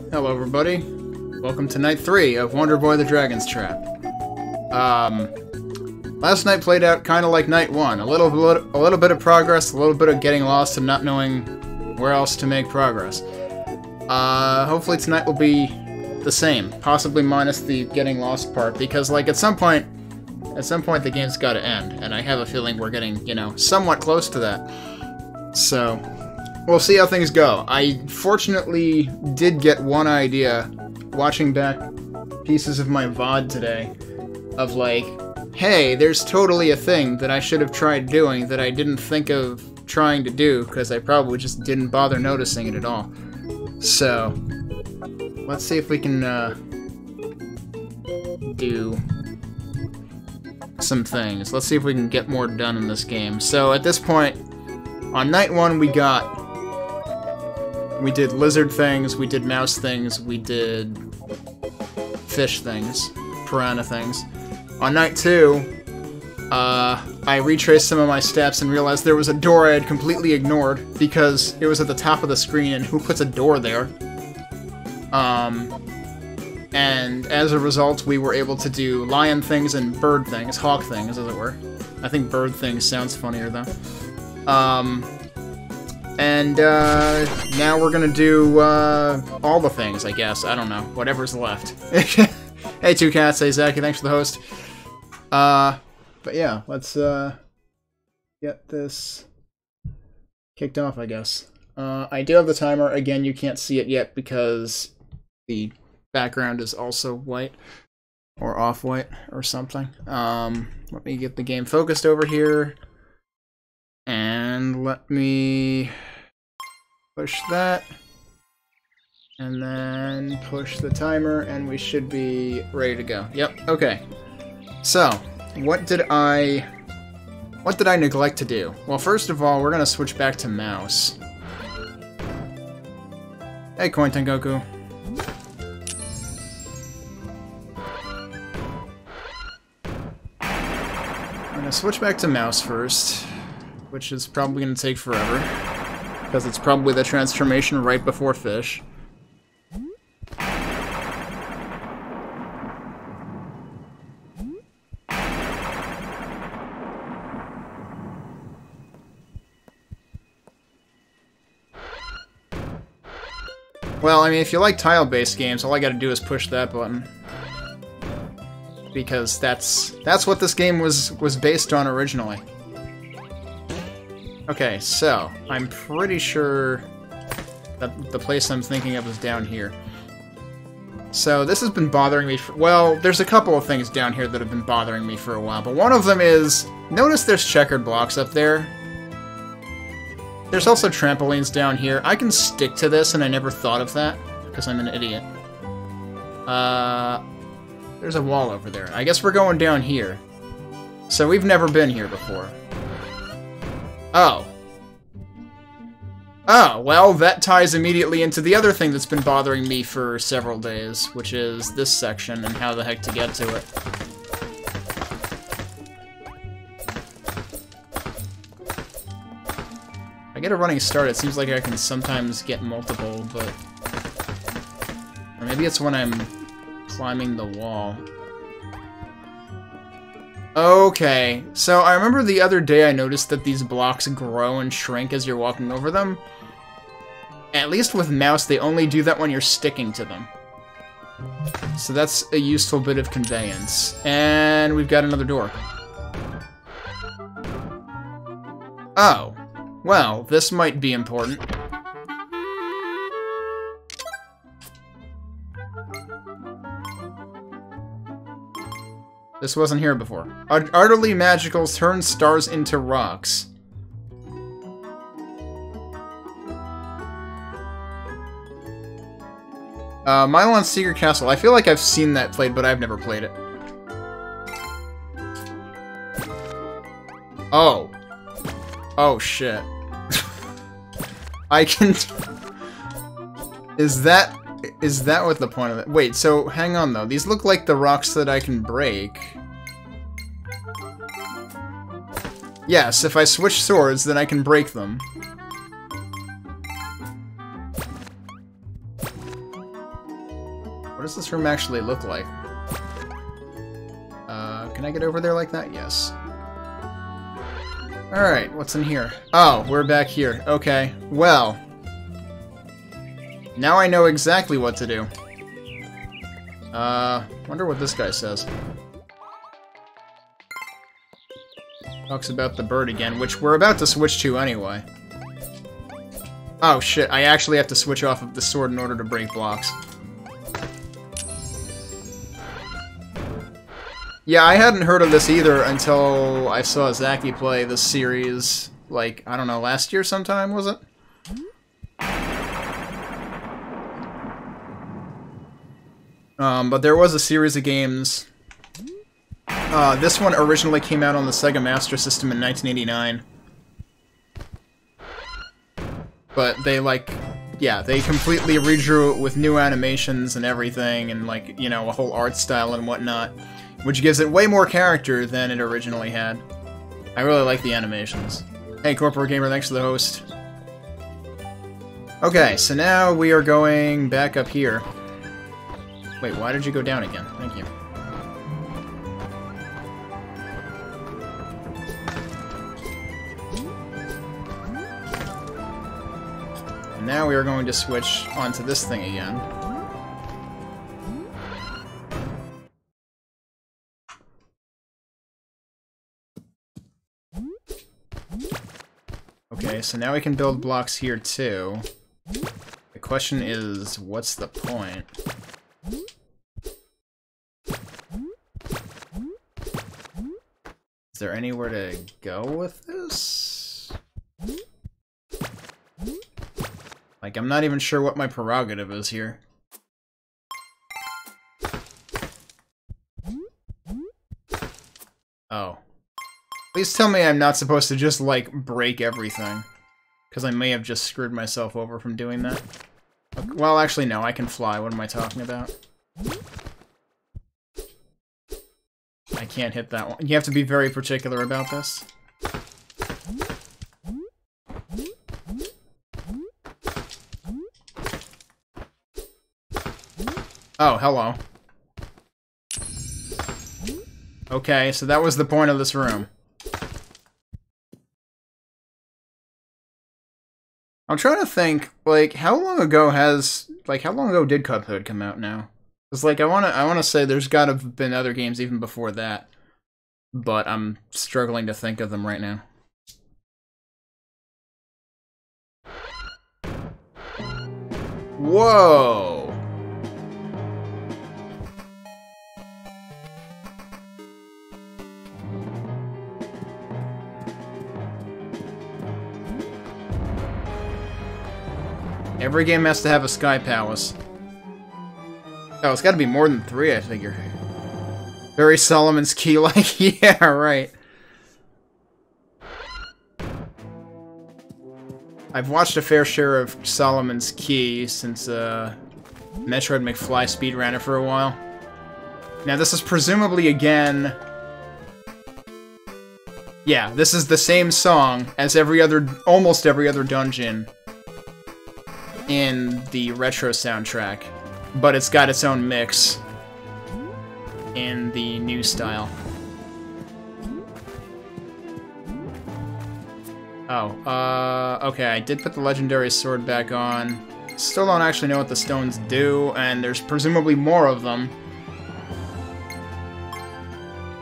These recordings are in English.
Hello everybody, welcome to night 3 of Wonder Boy the Dragon's Trap. Last night played out kind of like night 1, a little bit of progress, a little bit of getting lost and not knowing where else to make progress. Hopefully tonight will be the same, possibly minus the getting lost part, because like at some point the game's gotta end, and I have a feeling we're getting, you know, somewhat close to that. So, we'll see how things go. I fortunately did get one idea watching back pieces of my VOD today of like, hey, there's totally a thing that I should have tried doing that I didn't think of trying to do because I probably just didn't bother noticing it at all. So, let's see if we can do some things. Let's see if we can get more done in this game. So at this point, on night 1 we did lizard things, we did mouse things, we did fish things, piranha things. On night 2, I retraced some of my steps and realized there was a door I had completely ignored because it was at the top of the screen, and who puts a door there? And as a result, we were able to do lion things and bird things, hawk things, as it were. I think bird things sounds funnier, though. Now we're gonna do, all the things, I guess. I don't know. Whatever's left. Hey, Two Cats. Hey, Zachy. Thanks for the host. But yeah, let's, get this kicked off, I guess. I do have the timer. Again, you can't see it yet because the background is also white. Or off-white, or something. Let me get the game focused over here. And let me push that. And then push the timer, and we should be ready to go. Yep, okay. So, what did I neglect to do? Well, first of all, we're gonna switch back to mouse. Hey, Coin Tengoku. I'm gonna switch back to mouse first, which is probably gonna take forever, because it's probably the transformation right before fish. Well, I mean, if you like tile-based games, all I gotta do is push that button. Because that's what this game was based on originally. Okay, so, I'm pretty sure that the place I'm thinking of is down here. So, this has been bothering me for... Well, there's a couple of things down here that have been bothering me for a while, but one of them is... Notice there's checkered blocks up there. There's also trampolines down here. I can stick to this, and I never thought of that, because I'm an idiot. There's a wall over there. I guess we're going down here. So we've never been here before. Oh. Oh, well, that ties immediately into the other thing that's been bothering me for several days, which is this section and how the heck to get to it. I get a running start, it seems like I can sometimes get multiple, but... Or maybe it's when I'm climbing the wall. Okay, so I remember the other day I noticed that these blocks grow and shrink as you're walking over them. At least with mouse, they only do that when you're sticking to them. So that's a useful bit of conveyance. And we've got another door. Oh. Well, this might be important. This wasn't here before. Utterly magical turns stars into rocks. Milon's Secret Castle. I feel like I've seen that played, but I've never played it. Oh. Oh, shit. I can... Is that what the point of it? Wait, so hang on though. These look like the rocks that I can break. Yes, if I switch swords, then I can break them. What does this room actually look like? Can I get over there like that? Yes. Alright, what's in here? Oh, we're back here. Okay, well. Now I know exactly what to do. Wonder what this guy says. Talks about the bird again, which we're about to switch to anyway. Oh shit, I actually have to switch off of the sword in order to break blocks. Yeah, I hadn't heard of this either until I saw Zaki play this series, like, I don't know, last year sometime, was it? But there was a series of games. This one originally came out on the Sega Master System in 1989. But they, like, yeah, they completely redrew it with new animations and everything, and, like, you know, a whole art style and whatnot. Which gives it way more character than it originally had. I really like the animations. Hey, Corporate Gamer, thanks for the host. Okay, so now we are going back up here. Wait, why did you go down again? Thank you. And now we are going to switch onto this thing again. Okay, so now we can build blocks here too. The question is, what's the point? Is there anywhere to go with this? Like, I'm not even sure what my prerogative is here. Oh. Please tell me I'm not supposed to just, like, break everything. Because I may have just screwed myself over from doing that. Okay, well, actually, no, I can fly. What am I talking about? I can't hit that one. You have to be very particular about this. Oh, hello. Okay, so that was the point of this room. I'm trying to think, like, how long ago did Cuphead come out now? Because, like, I wanna say there's gotta have been other games even before that. But I'm struggling to think of them right now. Whoa! Every game has to have a Sky Palace. Oh, it's gotta be more than 3, I figure. Very Solomon's Key-like. Yeah, right. I've watched a fair share of Solomon's Key since, Metroid McFly speedran it for a while. Now, this is presumably, again... Yeah, this is the same song as almost every other dungeon in the retro soundtrack, but it's got its own mix in the new style. Oh, okay, I did put the legendary sword back on. Still don't actually know what the stones do, and there's presumably more of them.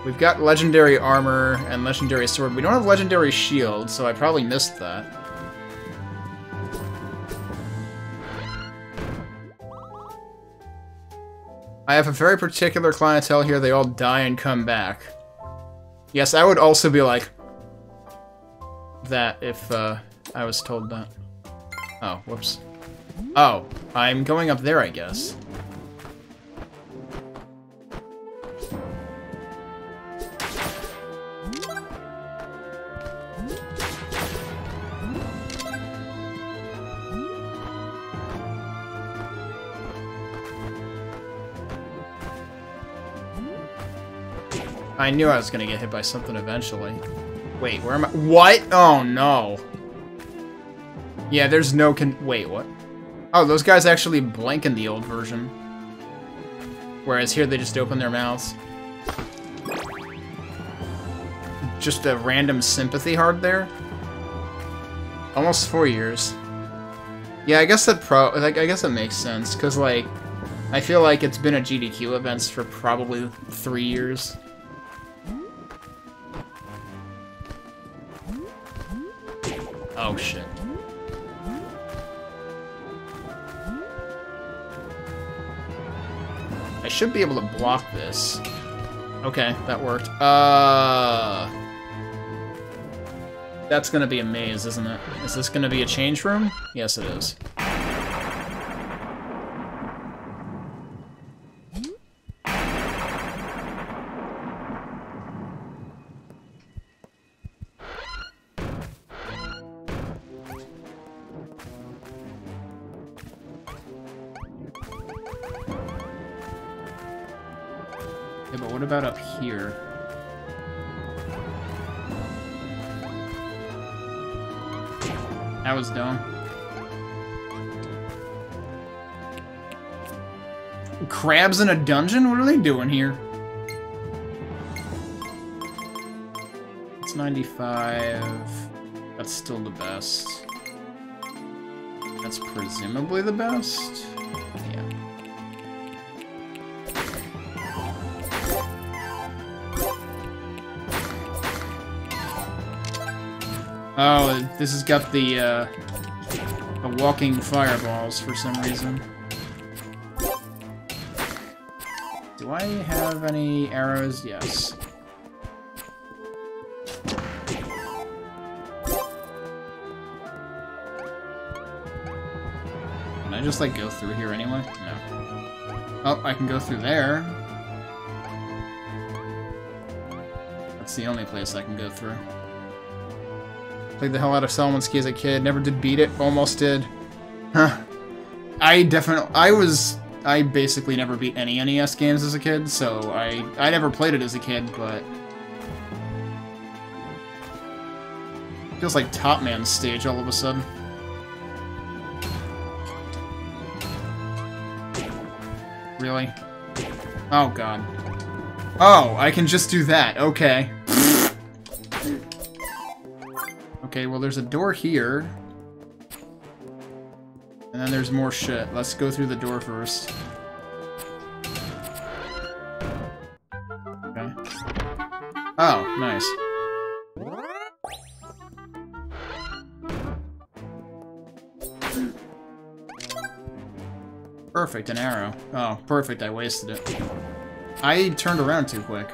We've got legendary armor and legendary sword. We don't have legendary shield, so I probably missed that. I have a very particular clientele here. They all die and come back. Yes, I would also be like that if I was told that. Oh, whoops. Oh, I'm going up there, I guess. I knew I was gonna get hit by something eventually. Wait, where am I? What? Oh, no. Yeah, there's no wait, what? Oh, those guys actually blink in the old version. Whereas here they just open their mouths. Just a random sympathy heart there. Almost 4 years. Yeah, I guess I guess that makes sense, because, like, I feel like it's been a GDQ events for probably 3 years. Oh, shit. I should be able to block this. Okay, that worked. That's gonna be a maze, isn't it? Is this gonna be a change room? Yes, it is. Yeah, but what about up here? That was dumb. Crabs in a dungeon? What are they doing here? It's 95. That's still the best. That's presumably the best? Yeah. Oh, this has got the walking fireballs for some reason. Do I have any arrows? Yes. Can I just, like, go through here anyway? No. Oh, I can go through there. That's the only place I can go through. Played the hell out of Solomon Ski as a kid. Never did beat it. Almost did. Huh. I basically never beat any NES games as a kid, so I never played it as a kid, but... Feels like Top Man's stage all of a sudden. Really? Oh, God. Oh, I can just do that. Okay. Okay, well, there's a door here. And then there's more shit. Let's go through the door first. Okay. Oh, nice. Perfect, an arrow. Oh, perfect, I wasted it. I turned around too quick.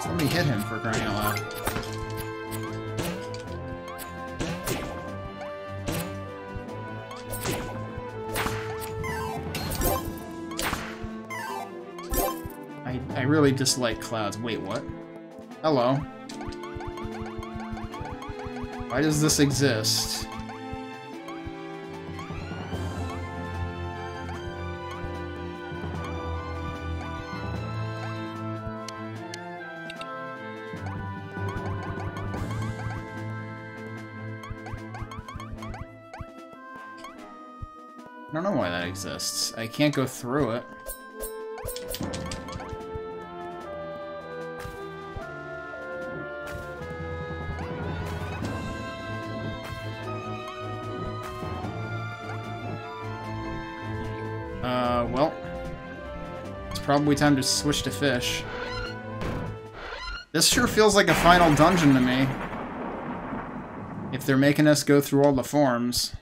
Let me hit him, for crying out loud. I really dislike clouds. Wait, what? Hello. Why does this exist? I don't know why that exists. I can't go through it. Well, it's probably time to switch to fish. This sure feels like a final dungeon to me. If they're making us go through all the forms.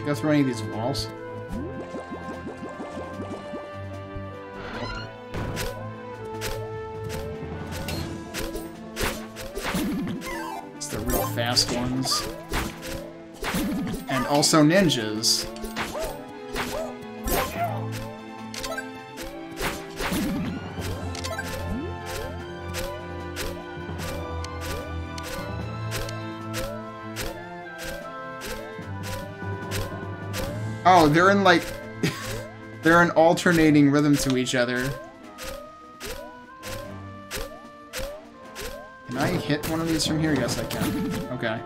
Go through any of these walls? It's the real fast ones. And also ninjas. Oh, they're in, like... they're in alternating rhythm to each other. Can I hit one of these from here? Yes, I can. Okay.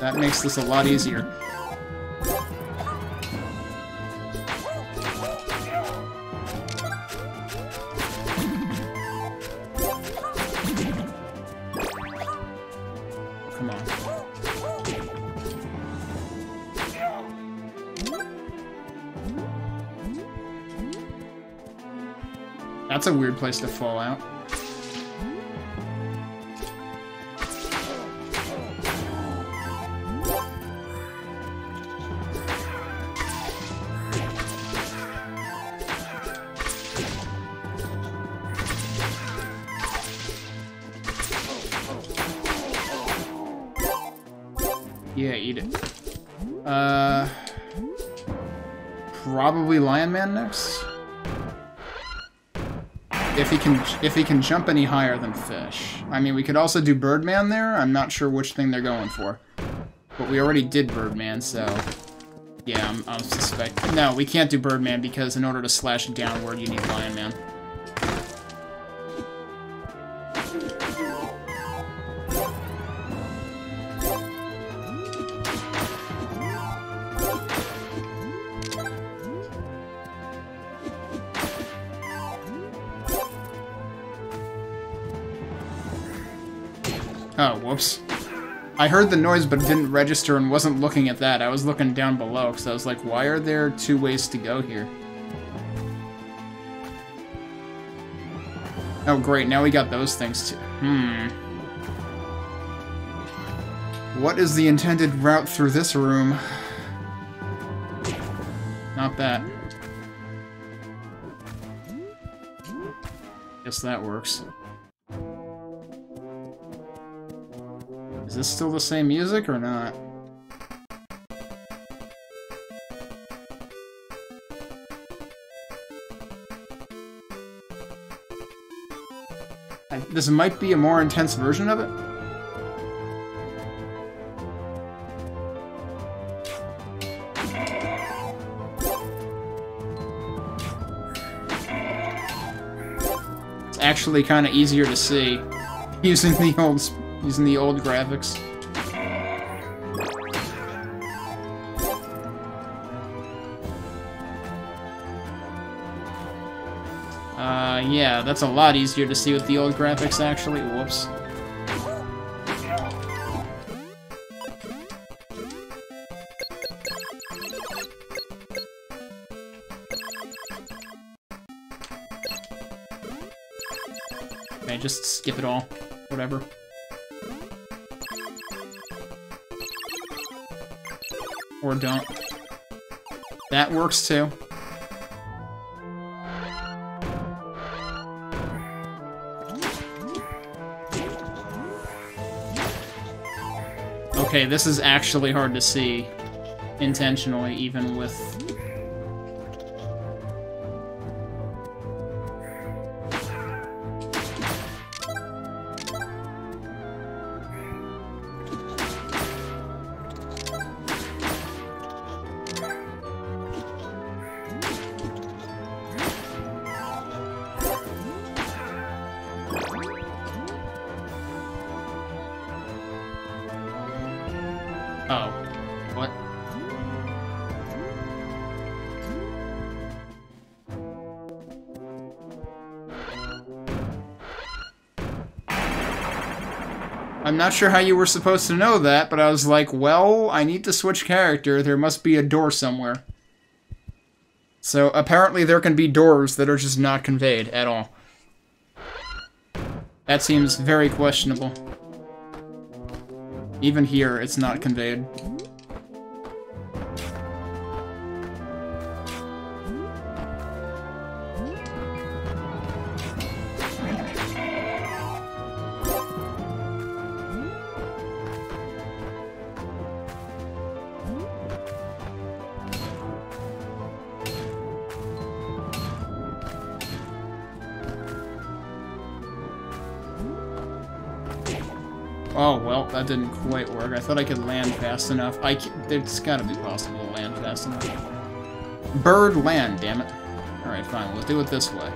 That makes this a lot easier. Come on. That's a weird place to fall out. Yeah, eat it. Probably Lion Man next. If he can jump any higher than Fish. I mean, we could also do Birdman there. I'm not sure which thing they're going for, but we already did Birdman, so yeah, I'm suspect. No, we can't do Birdman because in order to slash downward, you need Lion Man. Oh, whoops. I heard the noise but didn't register and wasn't looking at that. I was looking down below because I was like, why are there two ways to go here? Oh, great. Now we got those things too. What is the intended route through this room? Not that. Guess that works. Is this still the same music or not? This might be a more intense version of it. It's actually kind of easier to see using the old graphics. Yeah, that's a lot easier to see with the old graphics, actually. Whoops. Okay, just skip it all. Whatever. Or don't. That works too. Okay, this is actually hard to see intentionally, even with... Oh. What? I'm not sure how you were supposed to know that, but I was like, well, I need to switch character. There must be a door somewhere. So apparently there can be doors that are just not conveyed at all. That seems very questionable. Even here, it's not conveyed. Oh, well, that didn't quite work. I thought I could land fast enough. It's gotta be possible to land fast enough. Bird land, damn it. Alright, fine. We'll do it this way.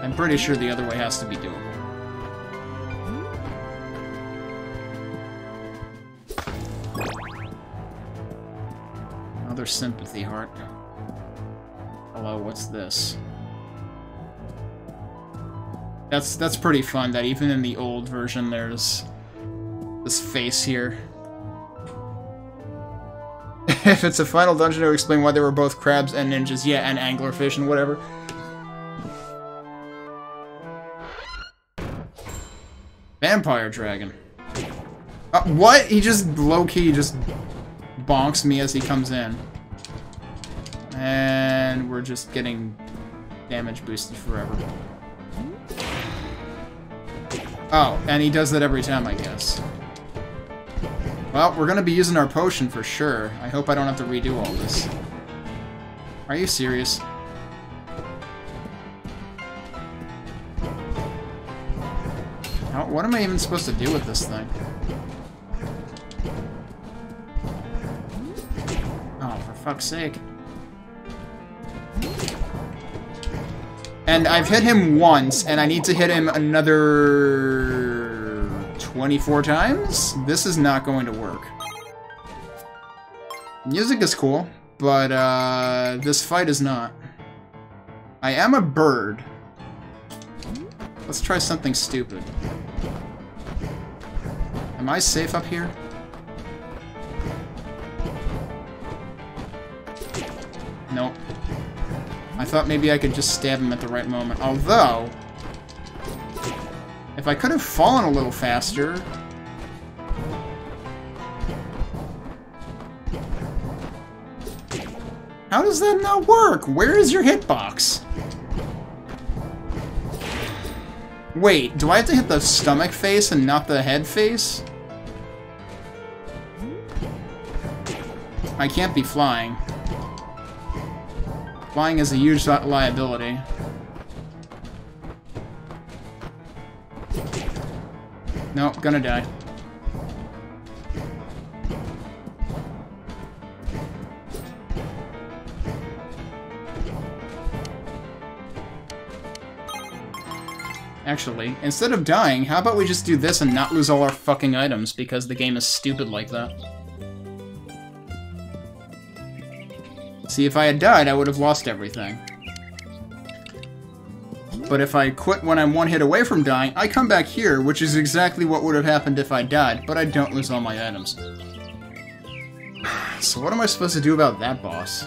I'm pretty sure the other way has to be doable. Another sympathy heart. Hello, what's this? That's pretty fun that even in the old version there's this face here. If it's a final dungeon to explain why they were both crabs and ninjas, yeah, and anglerfish and whatever. Vampire dragon. What? He just low-key just bonks me as he comes in. And we're just getting damage boosted forever. Oh, and he does that every time, I guess. Well, we're gonna be using our potion for sure. I hope I don't have to redo all this. Are you serious? What am I even supposed to do with this thing? Oh, for fuck's sake. And I've hit him once, and I need to hit him another 24 times? This is not going to work. Music is cool, but this fight is not. I am a bird. Let's try something stupid. Am I safe up here? Nope. I thought maybe I could just stab him at the right moment. Although, if I could have fallen a little faster... How does that not work? Where is your hitbox? Wait, do I have to hit the stomach face and not the head face? I can't be flying. Flying is a huge liability. Nope, gonna die. Actually, instead of dying, how about we just do this and not lose all our fucking items because the game is stupid like that? See, if I had died, I would have lost everything. But if I quit when I'm one hit away from dying, I come back here, which is exactly what would have happened if I died, but I don't lose all my items. So what am I supposed to do about that boss?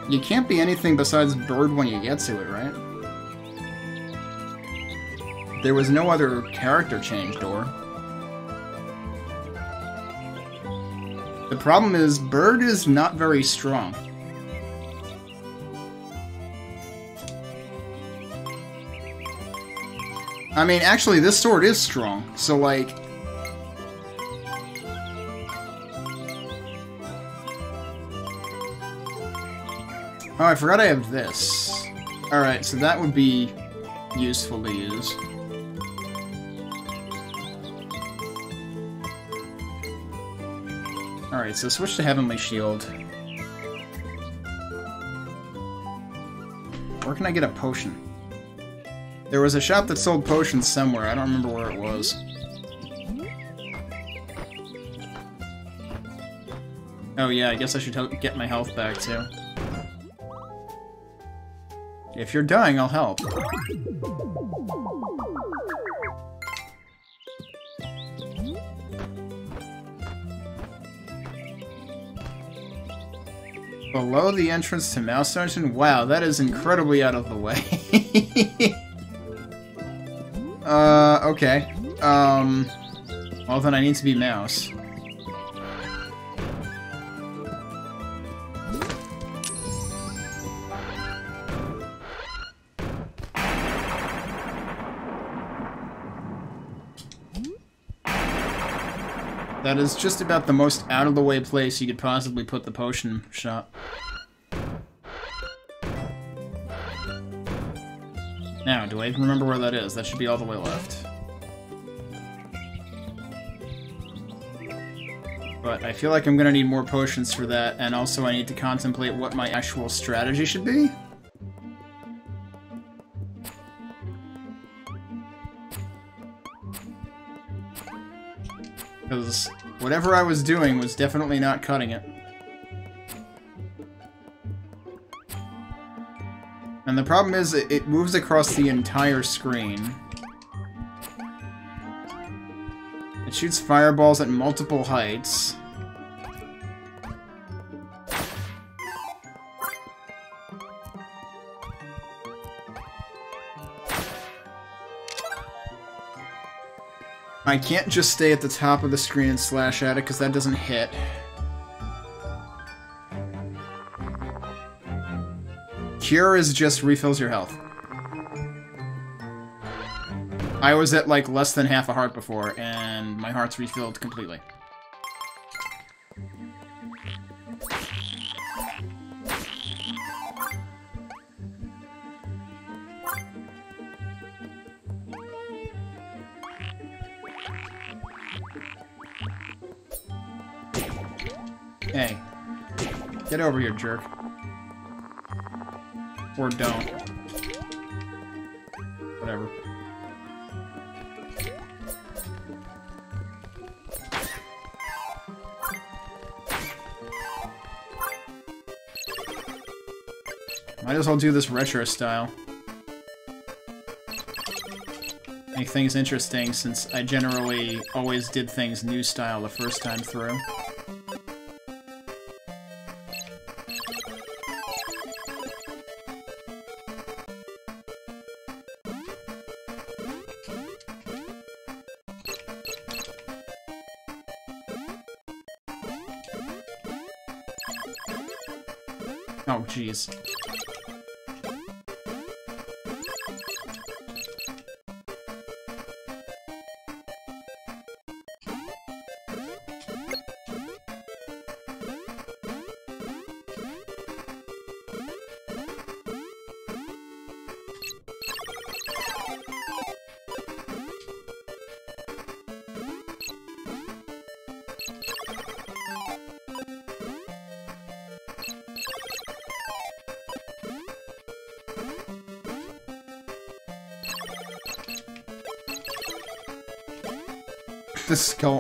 You can't be anything besides bird when you get to it, right? There was no other character change door. The problem is, bird is not very strong. I mean, actually, this sword is strong, so, like... Oh, I forgot I have this. Alright, so that would be useful to use. Alright, so switch to Heavenly Shield. Where can I get a potion? There was a shop that sold potions somewhere, I don't remember where it was. Oh yeah, I guess I should get my health back too. If you're dying, I'll help. Below the entrance to Mouse Dungeon? Wow, that is incredibly out of the way. Okay. Well then I need to be Mouse. That is just about the most out-of-the-way place you could possibly put the potion shop. Now, do I remember where that is? That should be all the way left. But I feel like I'm gonna need more potions for that, and also I need to contemplate what my actual strategy should be. Because whatever I was doing was definitely not cutting it. And the problem is, it moves across the entire screen. It shoots fireballs at multiple heights. I can't just stay at the top of the screen and slash at it, because that doesn't hit. Cure is just refills your health. I was at, like, less than half a heart before, and my heart's refilled completely. Hey. Get over here, jerk. Or don't. Whatever. Might as well do this retro style. Make things interesting, since I generally always did things new style the first time through. Oh, jeez.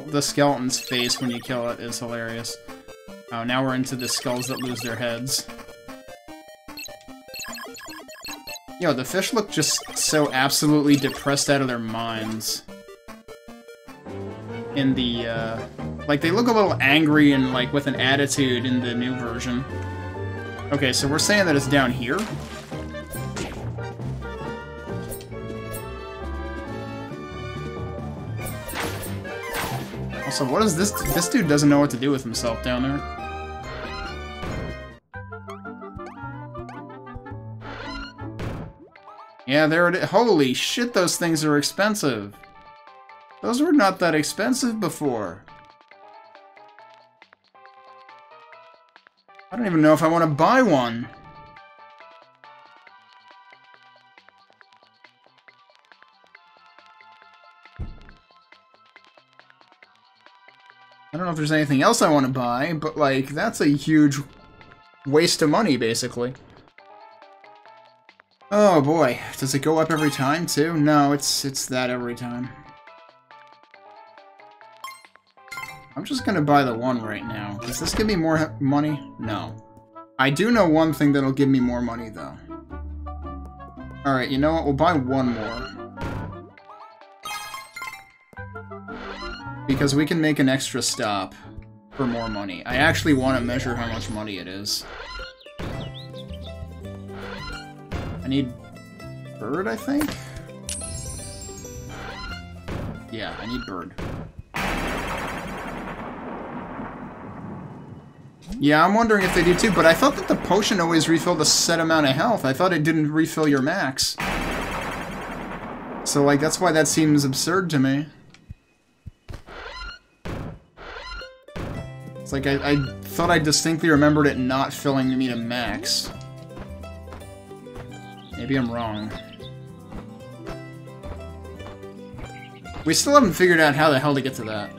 The skeleton's face when you kill it is hilarious. Oh, now we're into the skulls that lose their heads. Yo, the fish look just so absolutely depressed out of their minds. In the, like, they look a little angry and, like, with an attitude in the new version. Okay, so we're saying that it's down here? So what is this? This dude doesn't know what to do with himself down there. Yeah, there it is. Holy shit, those things are expensive. Those were not that expensive before. I don't even know if I want to buy one. I don't know if there's anything else I want to buy, but, like, that's a huge waste of money, basically. Oh, boy. Does it go up every time, too? No, it's that every time. I'm just gonna buy the one right now. Does this give me more money? No. I do know one thing that'll give me more money, though. Alright, you know what? We'll buy one more. Because we can make an extra stop for more money. I actually want to measure how much money it is. I need bird, I think? Yeah, I need bird. Yeah, I'm wondering if they do too, but I thought that the potion always refilled a set amount of health. I thought it didn't refill your max. So, like, that's why that seems absurd to me. It's like, I thought I distinctly remembered it not filling me to max. Maybe I'm wrong. We still haven't figured out how the hell to get to that.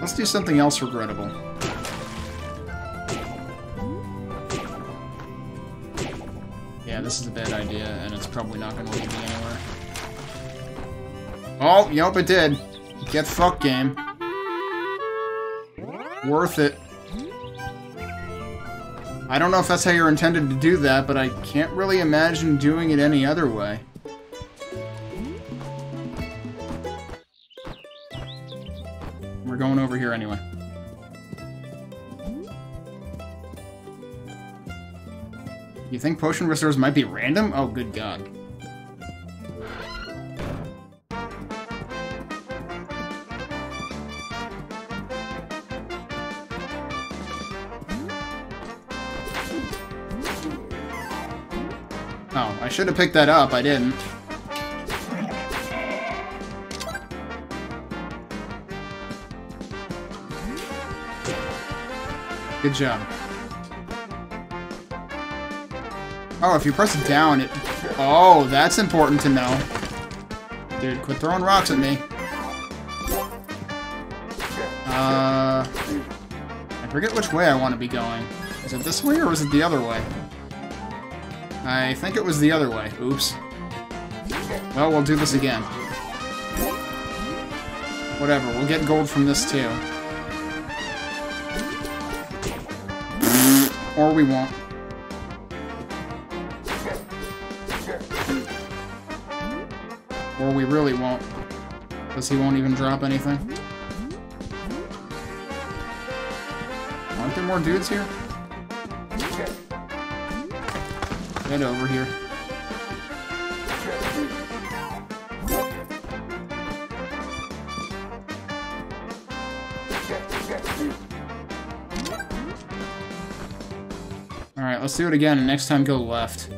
Let's do something else regrettable. Yeah, this is a bad idea, and it's probably not going to lead me anywhere. Oh, yep, it did. Get fucked, game. Worth it. I don't know if that's how you're intended to do that, but I can't really imagine doing it any other way. We're going over here anyway. You think potion restores might be random? Oh, good god. Oh, I should have picked that up. I didn't. Good job. Oh, if you press it down, it... Oh, that's important to know. Dude, quit throwing rocks at me. I forget which way I want to be going. Is it this way or is it the other way? I think it was the other way. Oops. Well, we'll do this again. Whatever, we'll get gold from this too. Or we won't. Or we really won't. Because he won't even drop anything. Aren't there more dudes here? Get over here. Alright, let's do it again, and next time go left.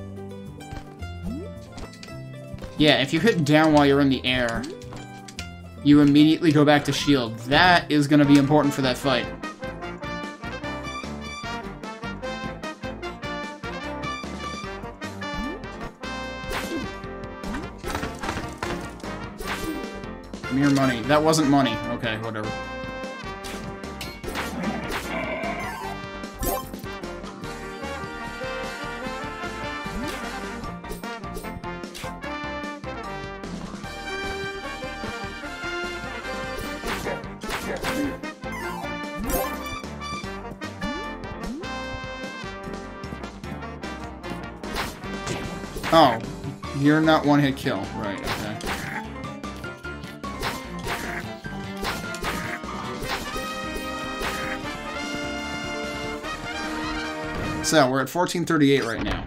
Yeah, if you hit down while you're in the air, you immediately go back to shield. That is going to be important for that fight. Mere money. That wasn't money. Okay, whatever. Oh, you're not one-hit kill. Right, okay. So, we're at 1438 right now.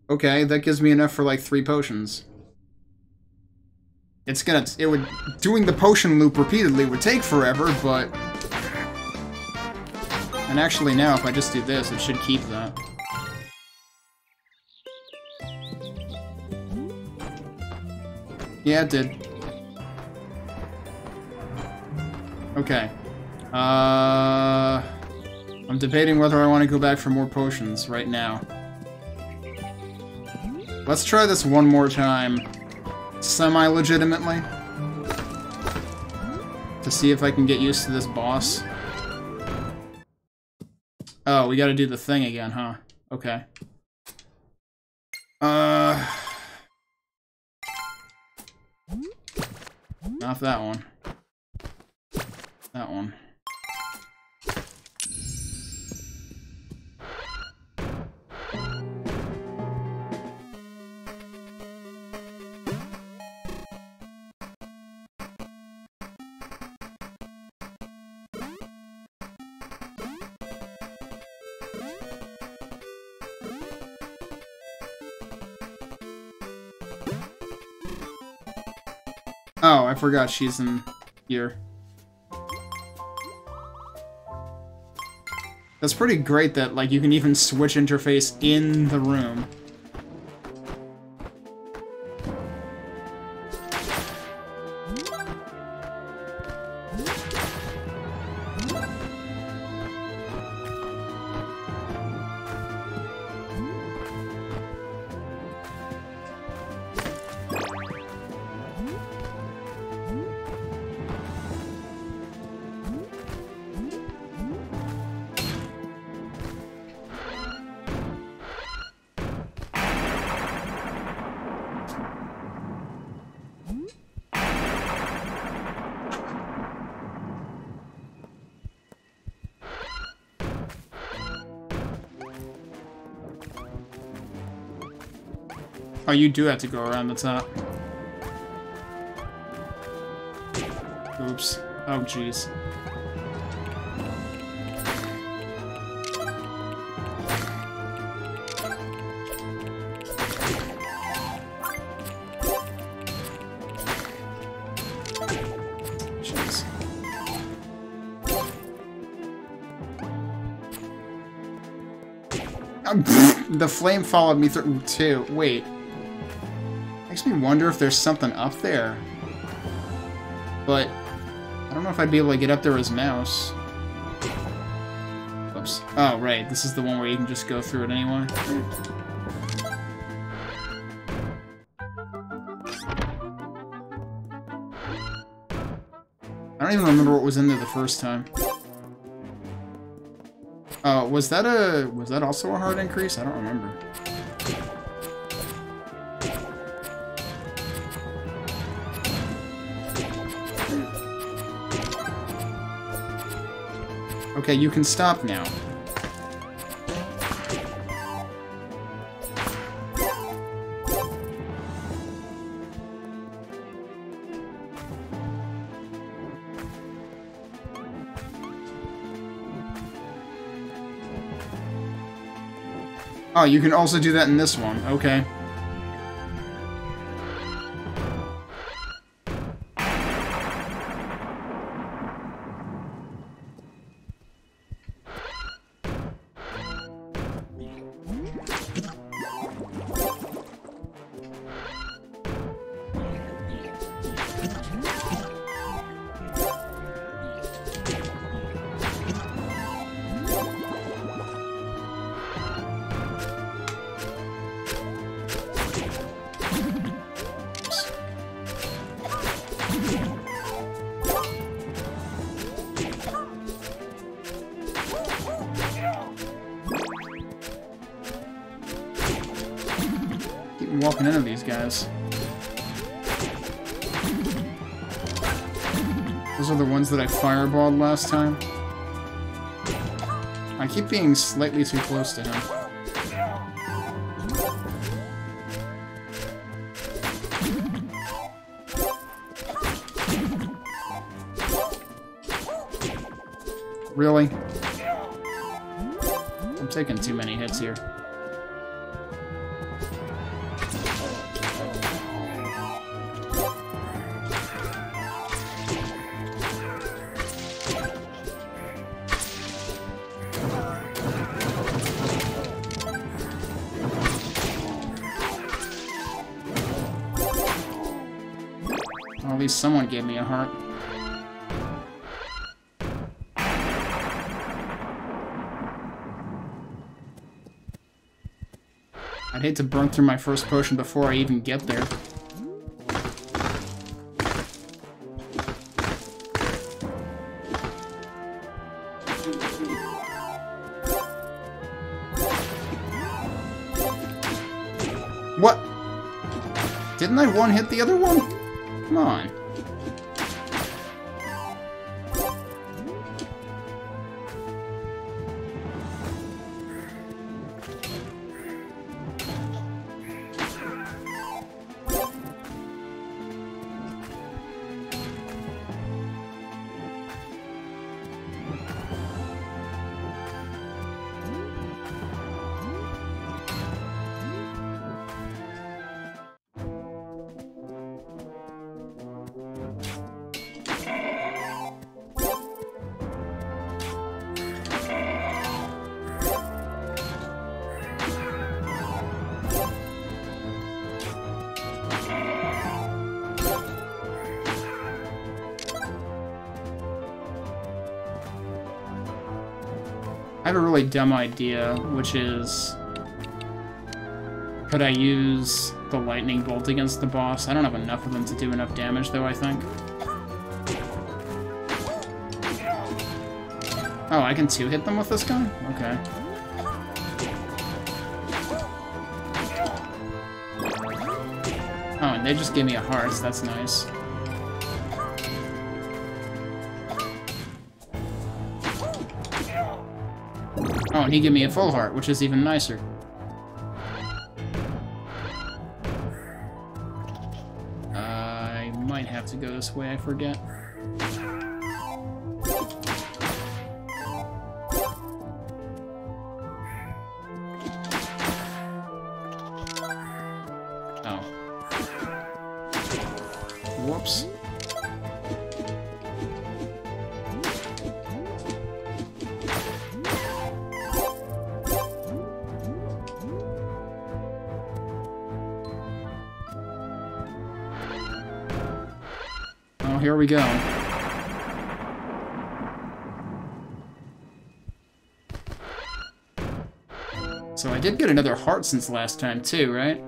Okay, that gives me enough for like 3 potions. Doing the potion loop repeatedly would take forever, but... And actually now, if I just do this, it should keep that. Yeah, it did. Okay. I'm debating whether I want to go back for more potions right now. Let's try this one more time, semi-legitimately, to see if I can get used to this boss. Oh, we gotta do the thing again, huh? Okay. Not that one. That one. Oh, I forgot she's in here. That's pretty great that, like, you can even switch interface in the room. Oh, you do have to go around the top. Oops. Oh, jeez. Jeez. The flame followed me through, too. Wait. Makes me wonder if there's something up there. But I don't know if I'd be able to get up there as mouse. Oops. Oh, right. This is the one where you can just go through it anyway. I don't even remember what was in there the first time. Oh, was that also a hard increase? I don't remember. Okay, you can stop now. Oh, you can also do that in this one. Okay. Walking into these guys. Those are the ones that I fireballed last time. I keep being slightly too close to him. Really? I'm taking too many hits here. At least someone gave me a heart. I'd hate to burn through my first potion before I even get there. What? Didn't I one-hit the other one? Come on. I have a really dumb idea, which is... Could I use the lightning bolt against the boss? I don't have enough of them to do enough damage, though, I think. Oh, I can two-hit them with this guy? Okay. Oh, and they just gave me a heart, so that's nice. Oh, and he gave me a full heart, which is even nicer. I might have to go this way, I forget. Oh. Whoops. Oh, here we go. So I did get another heart since last time, too, right?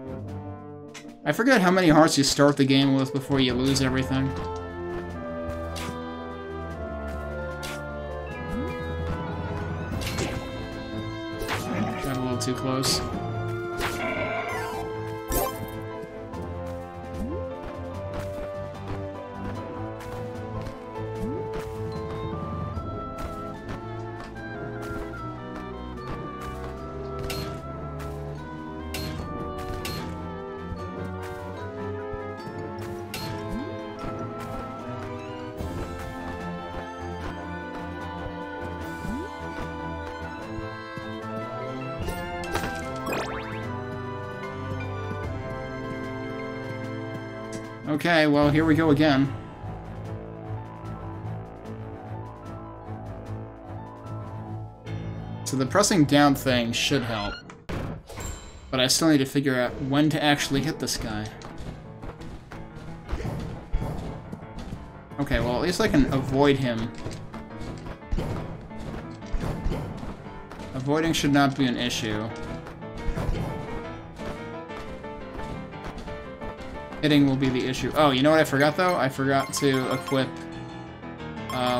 I forget how many hearts you start the game with before you lose everything. Got a little too close. Okay, well, here we go again. So the pressing down thing should help. But I still need to figure out when to actually hit this guy. Okay, well, at least I can avoid him. Avoiding should not be an issue. Hitting will be the issue. Oh, you know what I forgot, though? I forgot to equip...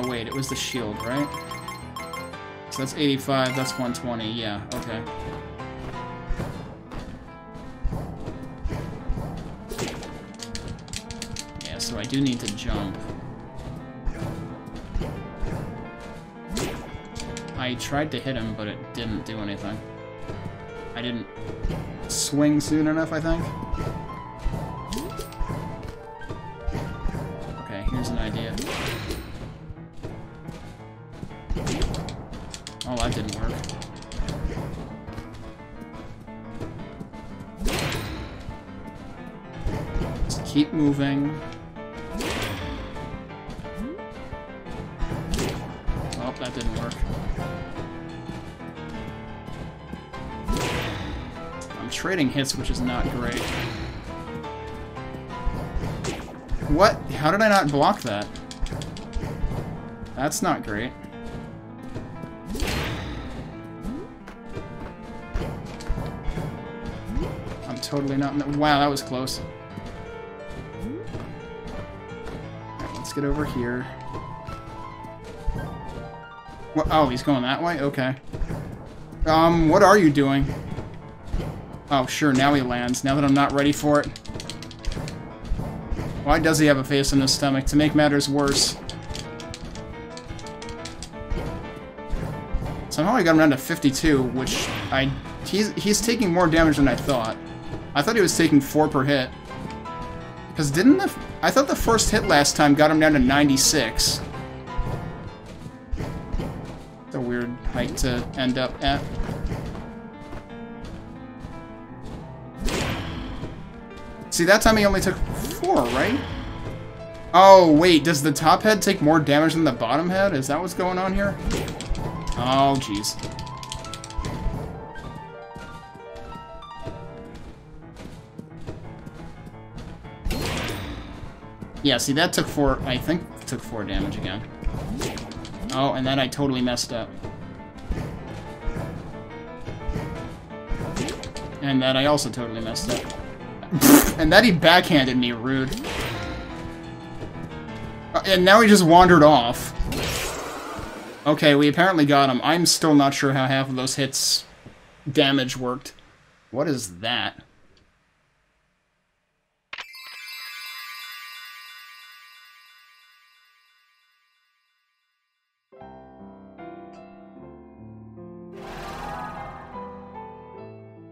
wait, it was the shield, right? So that's 85, that's 120, yeah, okay. Yeah, so I do need to jump. I tried to hit him, but it didn't do anything. I didn't swing soon enough, I think. Here's an idea. Oh, that didn't work. Just keep moving. Oh, that didn't work. I'm trading hits, which is not great. What? How did I not block that? That's not great. I'm totally not in the... Wow, that was close. Alright, let's get over here. What? Oh, he's going that way? Okay. What are you doing? Oh, sure, now he lands. Now that I'm not ready for it. Why does he have a face in his stomach? To make matters worse. Somehow I got him down to 52, which he's taking more damage than I thought. I thought he was taking 4 per hit. Because I thought the first hit last time got him down to 96. It's a weird height to end up at. See, that time he only took 4, right? Oh, wait, does the top head take more damage than the bottom head? Is that what's going on here? Oh, jeez. Yeah, see, that took 4, I think, took 4 damage again. Oh, and then I totally messed up. And that I also totally messed up. And that he backhanded me, rude. And now he just wandered off. Okay, we apparently got him. I'm still not sure how half of those hits' damage worked. What is that?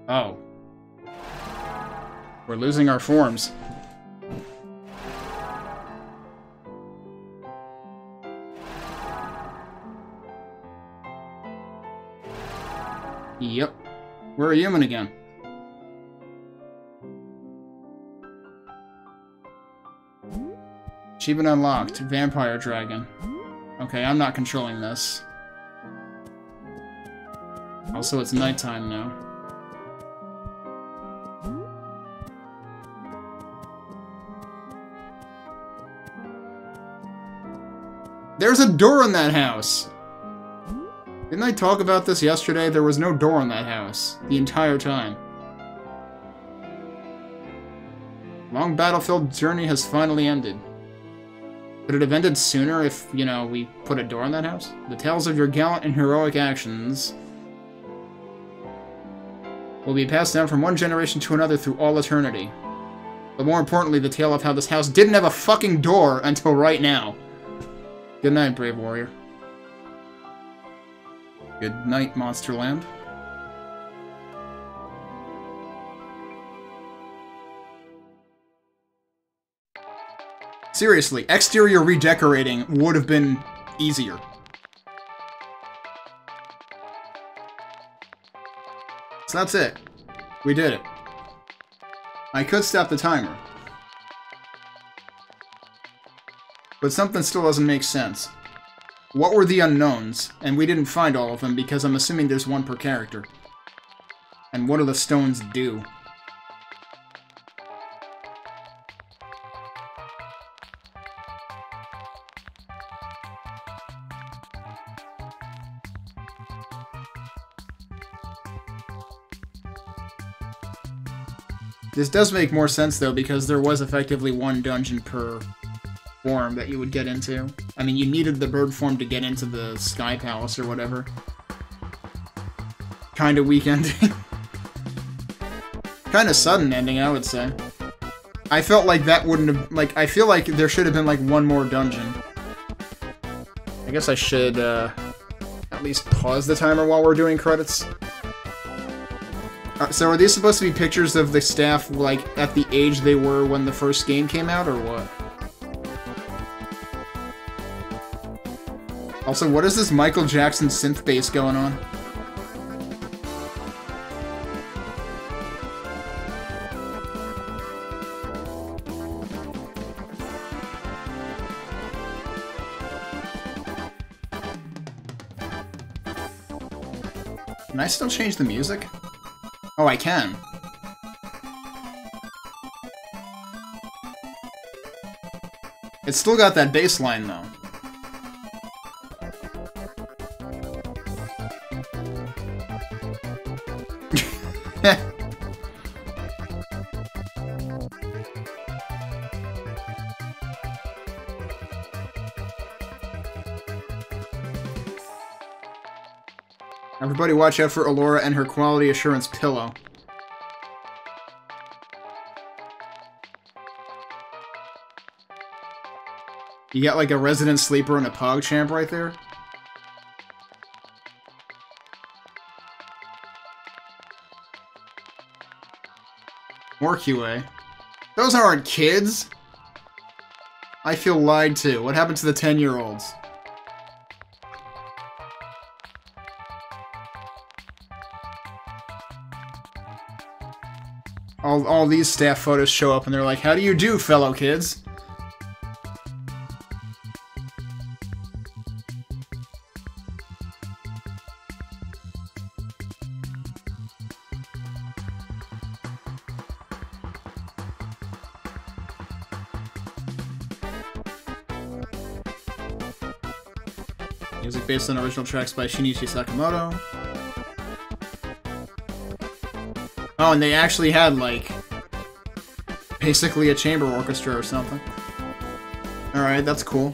Oh. We're losing our forms. Yep. We're a human again. Achievement unlocked. Vampire Dragon. Okay, I'm not controlling this. Also, it's nighttime now. There's a door in that house! Didn't I talk about this yesterday? There was no door in that house. The entire time. Long battlefield journey has finally ended. Could it have ended sooner if, you know, we put a door in that house? The tales of your gallant and heroic actions will be passed down from one generation to another through all eternity. But more importantly, the tale of how this house didn't have a fucking door until right now. Good night, brave warrior. Good night, Monsterland. Seriously, exterior redecorating would have been easier. So that's it. We did it. I could stop the timer. But something still doesn't make sense. What were the unknowns? And we didn't find all of them because I'm assuming there's one per character. And what do the stones do? This does make more sense though because there was effectively one dungeon per form that you would get into. I mean, you needed the bird form to get into the Sky Palace or whatever. Kinda weak ending. Kinda sudden ending, I would say. I felt like that wouldn't have... Like, I feel like there should have been, like, one more dungeon. I guess I should, at least pause the timer while we're doing credits. So are these supposed to be pictures of the staff, like, at the age they were when the first game came out, or what? Also, what is this Michael Jackson synth bass going on? Can I still change the music? Oh, I can. It's still got that bass line, though. Everybody watch out for Alora and her quality assurance pillow. You got like a resident sleeper and a PogChamp right there? More QA. Those aren't kids! I feel lied to. What happened to the 10-year-olds? All these staff photos show up and they're like, how do you do, fellow kids? Music based on original tracks by Shinichi Sakamoto. Oh, and they actually had, like, basically a chamber orchestra or something. Alright, that's cool.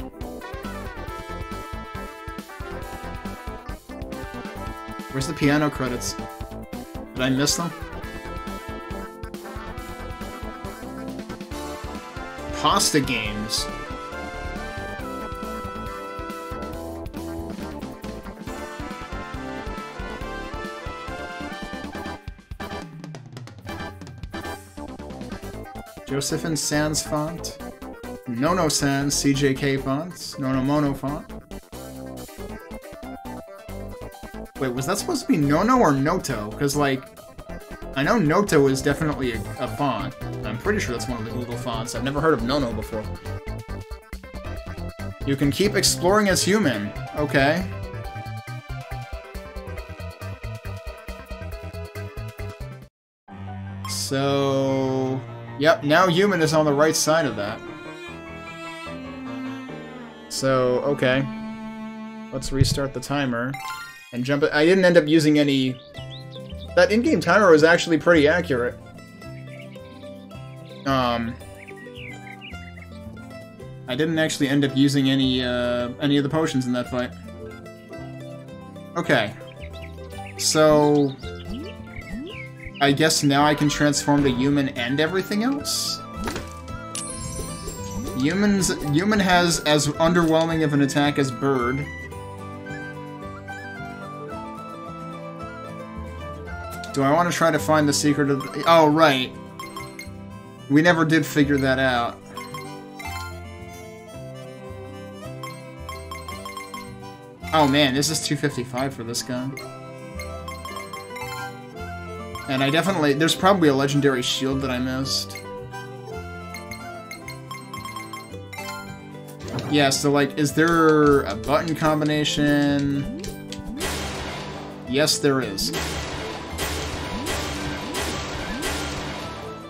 Where's the piano credits? Did I miss them? Pasta games. Josephine Sans font. Nono Sans CJK fonts. Nono Mono font. Wait, was that supposed to be Nono or Noto? Because, like, I know Noto is definitely a font. I'm pretty sure that's one of the Google fonts. I've never heard of Nono before. You can keep exploring as human. Okay. So... Yep, now human is on the right side of that. So, okay. Let's restart the timer. And jump it. I didn't end up using any... That in-game timer was actually pretty accurate. I didn't actually end up using any of the potions in that fight. Okay. So... I guess now I can transform to human and everything else? Human has as underwhelming of an attack as bird. Do I want to try to find the secret of the... Oh, right. We never did figure that out. Oh man, this is 255 for this guy. And I definitely... There's probably a legendary shield that I missed. Yeah, so like, is there a button combination? Yes, there is.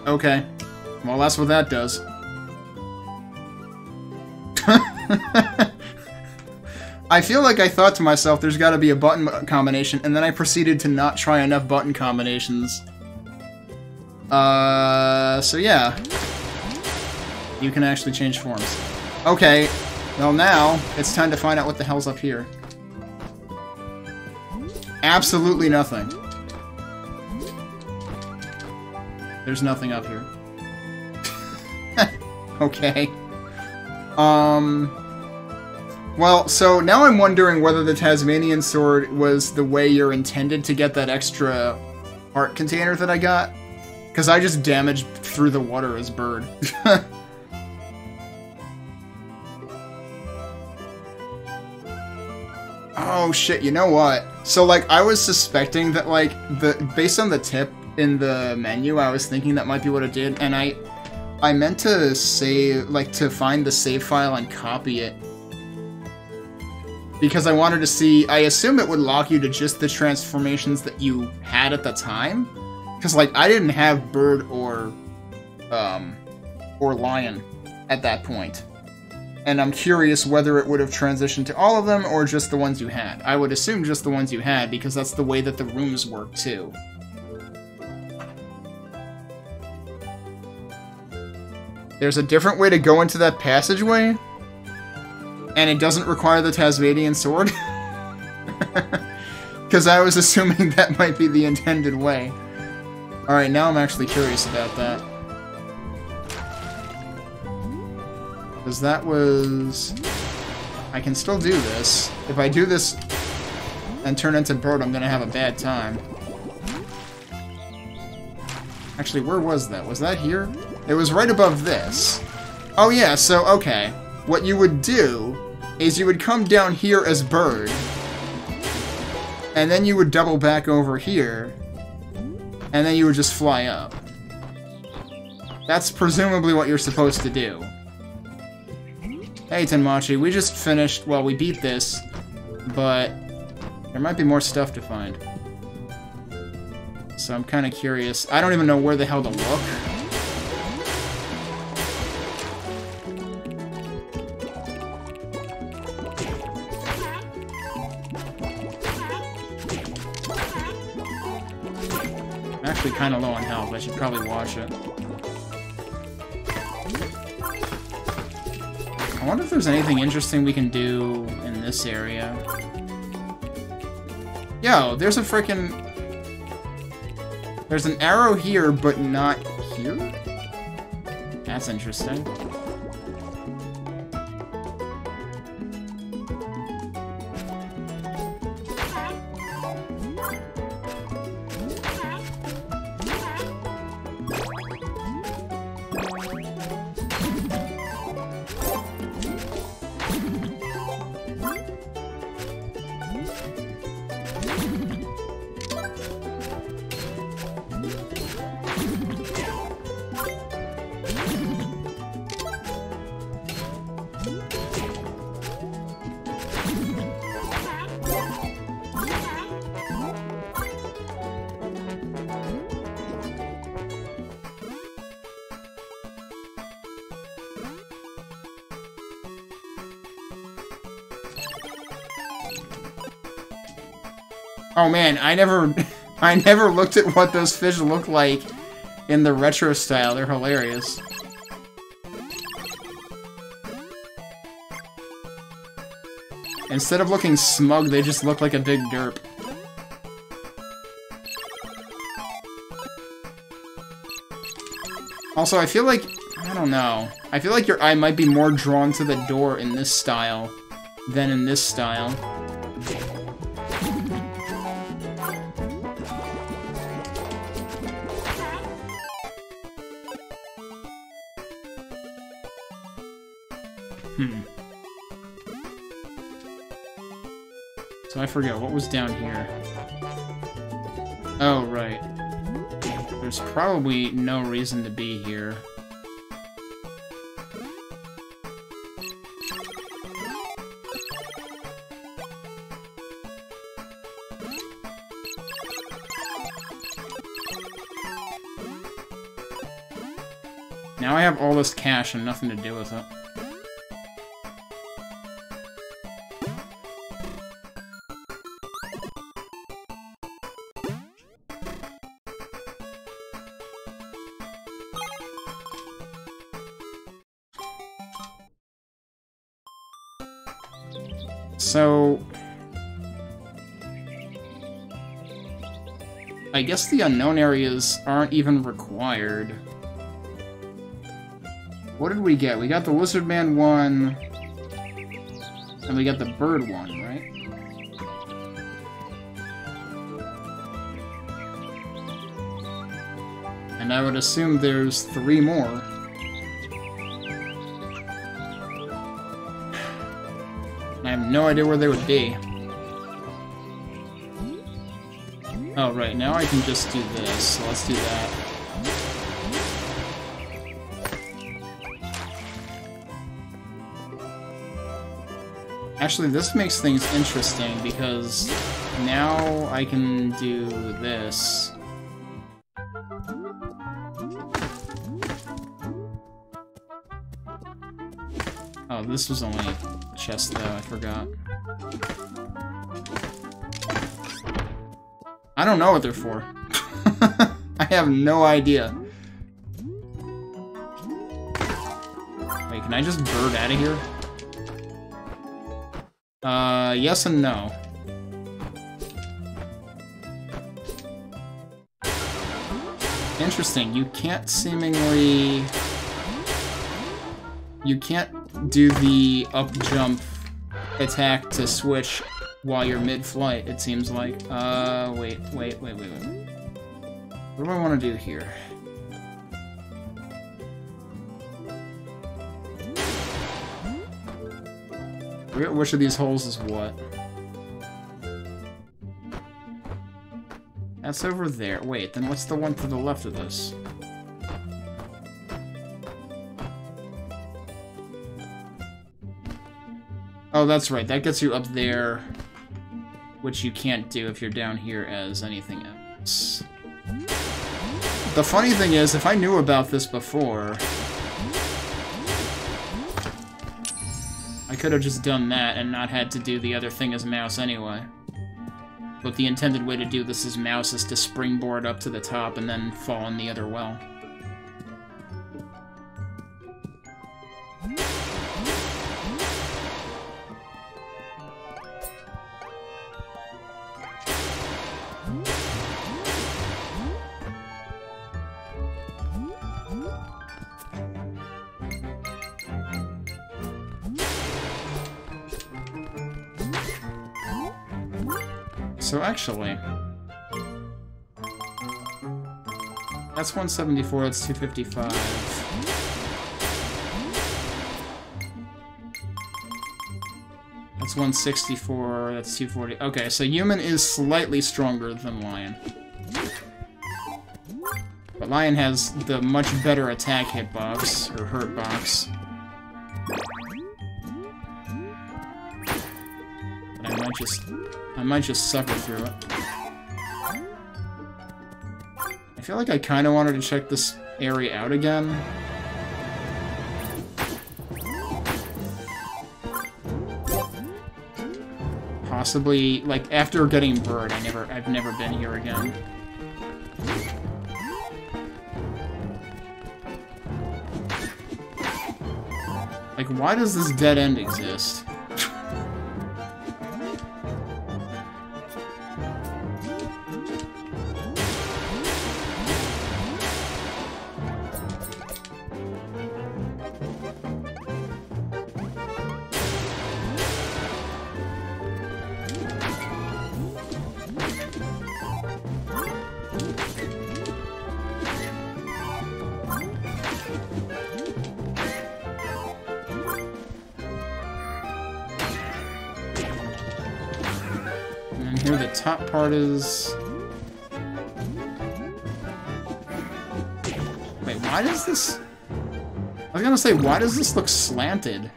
Okay. Well, that's what that does. I feel like I thought to myself, there's gotta be a button combination, and then I proceeded to not try enough button combinations. So yeah. You can actually change forms. Okay. Well, now, it's time to find out what the hell's up here. Absolutely nothing. There's nothing up here. Okay. Well, so now I'm wondering whether the Tasmanian sword was the way you're intended to get that extra heart container that I got. Because I just damaged through the water as bird. Oh shit, you know what? So like, I was suspecting that like, based on the tip in the menu, I was thinking that might be what it did, and I meant to save, like, to find the save file and copy it. Because I wanted to see, I assume it would lock you to just the transformations that you had at the time. Because, like, I didn't have bird or lion at that point. And I'm curious whether it would have transitioned to all of them or just the ones you had. I would assume just the ones you had, because that's the way that the rooms work, too. There's a different way to go into that passageway? And it doesn't require the Tasmanian sword? Because I was assuming that might be the intended way. Alright, now I'm actually curious about that. Because that was... I can still do this. If I do this and turn into bird, I'm gonna have a bad time. Actually, where was that? Was that here? It was right above this. Oh yeah, so, okay. What you would do is you would come down here as bird, and then you would double back over here, and then you would just fly up. That's presumably what you're supposed to do. Hey, Tenmachi, we just finished, well, we beat this, but there might be more stuff to find. So I'm kind of curious. I don't even know where the hell to look. I'm actually kind of low on health. I should probably wash it. I wonder if there's anything interesting we can do in this area. Yo, there's a frickin'... There's an arrow here, but not here? That's interesting. Oh man, I never looked at what those fish look like in the retro style. They're hilarious. Instead of looking smug, they just look like a big derp. Also, I feel like... I don't know. I feel like your eye might be more drawn to the door in this style than in this style. So I forget, what was down here? Oh, right. There's probably no reason to be here. Now I have all this cash and nothing to do with it. So... I guess the unknown areas aren't even required. What did we get? We got the Lizard Man one, and we got the Bird one, right? And I would assume there's 3 more. I have no idea where they would be. Oh, right, now I can just do this, so let's do that. Actually, this makes things interesting, because now I can do this. Oh, this was only a chest, though, I forgot. I don't know what they're for. I have no idea. Wait, can I just bird out of here? Yes and no. Interesting, you can't seemingly... You can't do the up jump attack to switch while you're mid-flight, it seems like. Wait. What do I want to do here? I forget which of these holes is what. That's over there. Wait, then what's the one to the left of this? Oh, that's right. That gets you up there, which you can't do if you're down here as anything else. The funny thing is, if I knew about this before, I could have just done that and not had to do the other thing as mouse anyway. But the intended way to do this is mouse is to springboard up to the top and then fall in the other well. So actually, that's 174, that's 255. That's 164, that's 240. Okay, so human is slightly stronger than lion. But lion has the much better attack hitbox, or hurt box. But I might just suffer through it. I feel like I kind of wanted to check this area out again. Possibly, like, after getting bird, I've never been here again. Like, why does this dead end exist? Here the top part is... Wait, why does this... I was gonna say, why does this look slanted?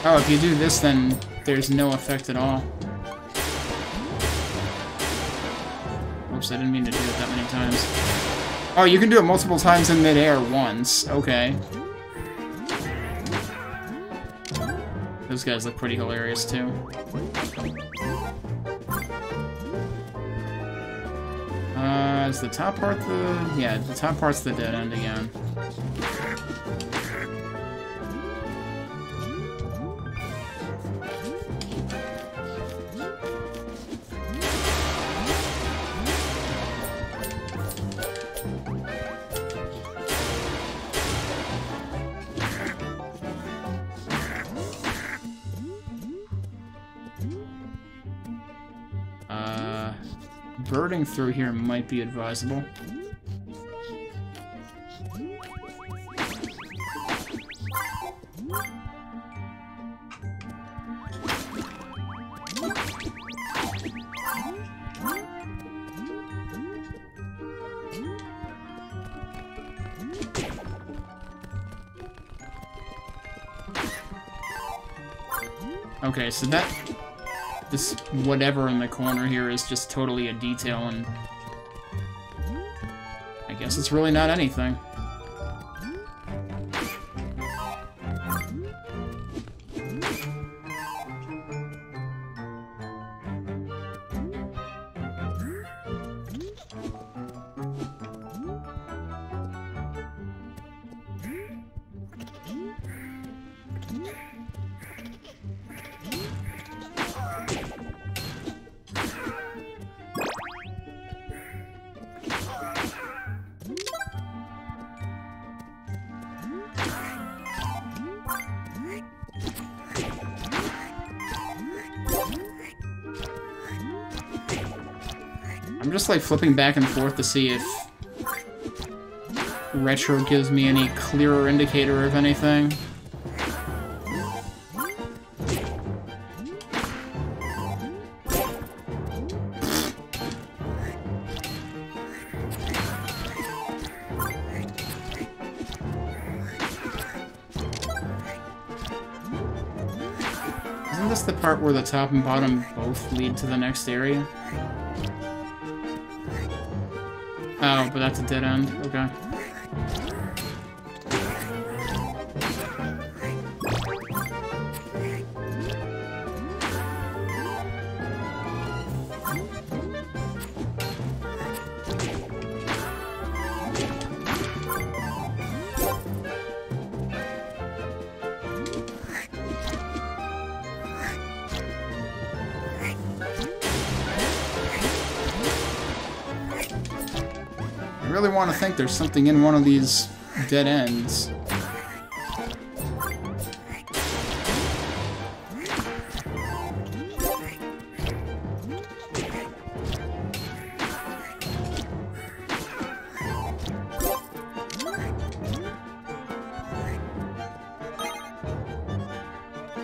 Oh, if you do this, then there's no effect at all. Oops, I didn't mean to do it that many times. Oh, you can do it multiple times in midair once. Okay. Those guys look pretty hilarious, too. Is the top part the... Yeah, the top part's the dead end again. Birding through here might be advisable. Okay, so this whatever in the corner here is just totally a detail, and I guess it's really not anything. I'm just like flipping back and forth to see if Retro gives me any clearer indicator of anything. Isn't this the part where the top and bottom both lead to the next area? Oh, but that's a dead end. Okay. really want to think there's something in one of these dead ends.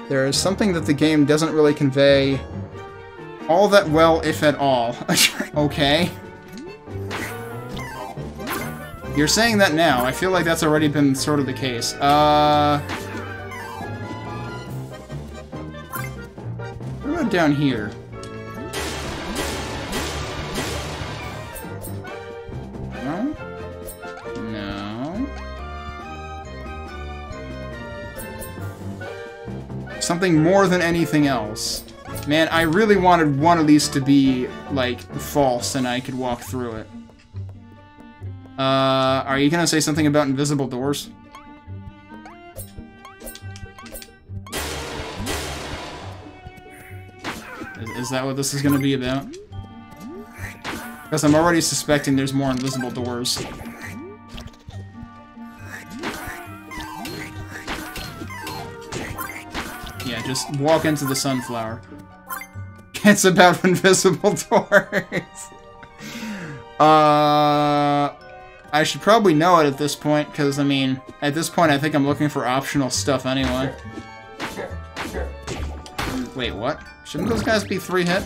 There is something that the game doesn't really convey all that well, if at all. Okay. You're saying that now. I feel like that's already been sort of the case. What about down here? No? No. Something more than anything else. Man, I really wanted one of these to be, like, false and I could walk through it. Are you gonna say something about invisible doors? Is that what this is gonna be about? Because I'm already suspecting there's more invisible doors. Yeah, just walk into the sunflower. It's about invisible doors. I should probably know it at this point, because, I mean, at this point I think I'm looking for optional stuff anyway. Wait, what? Shouldn't those guys be 3-hit?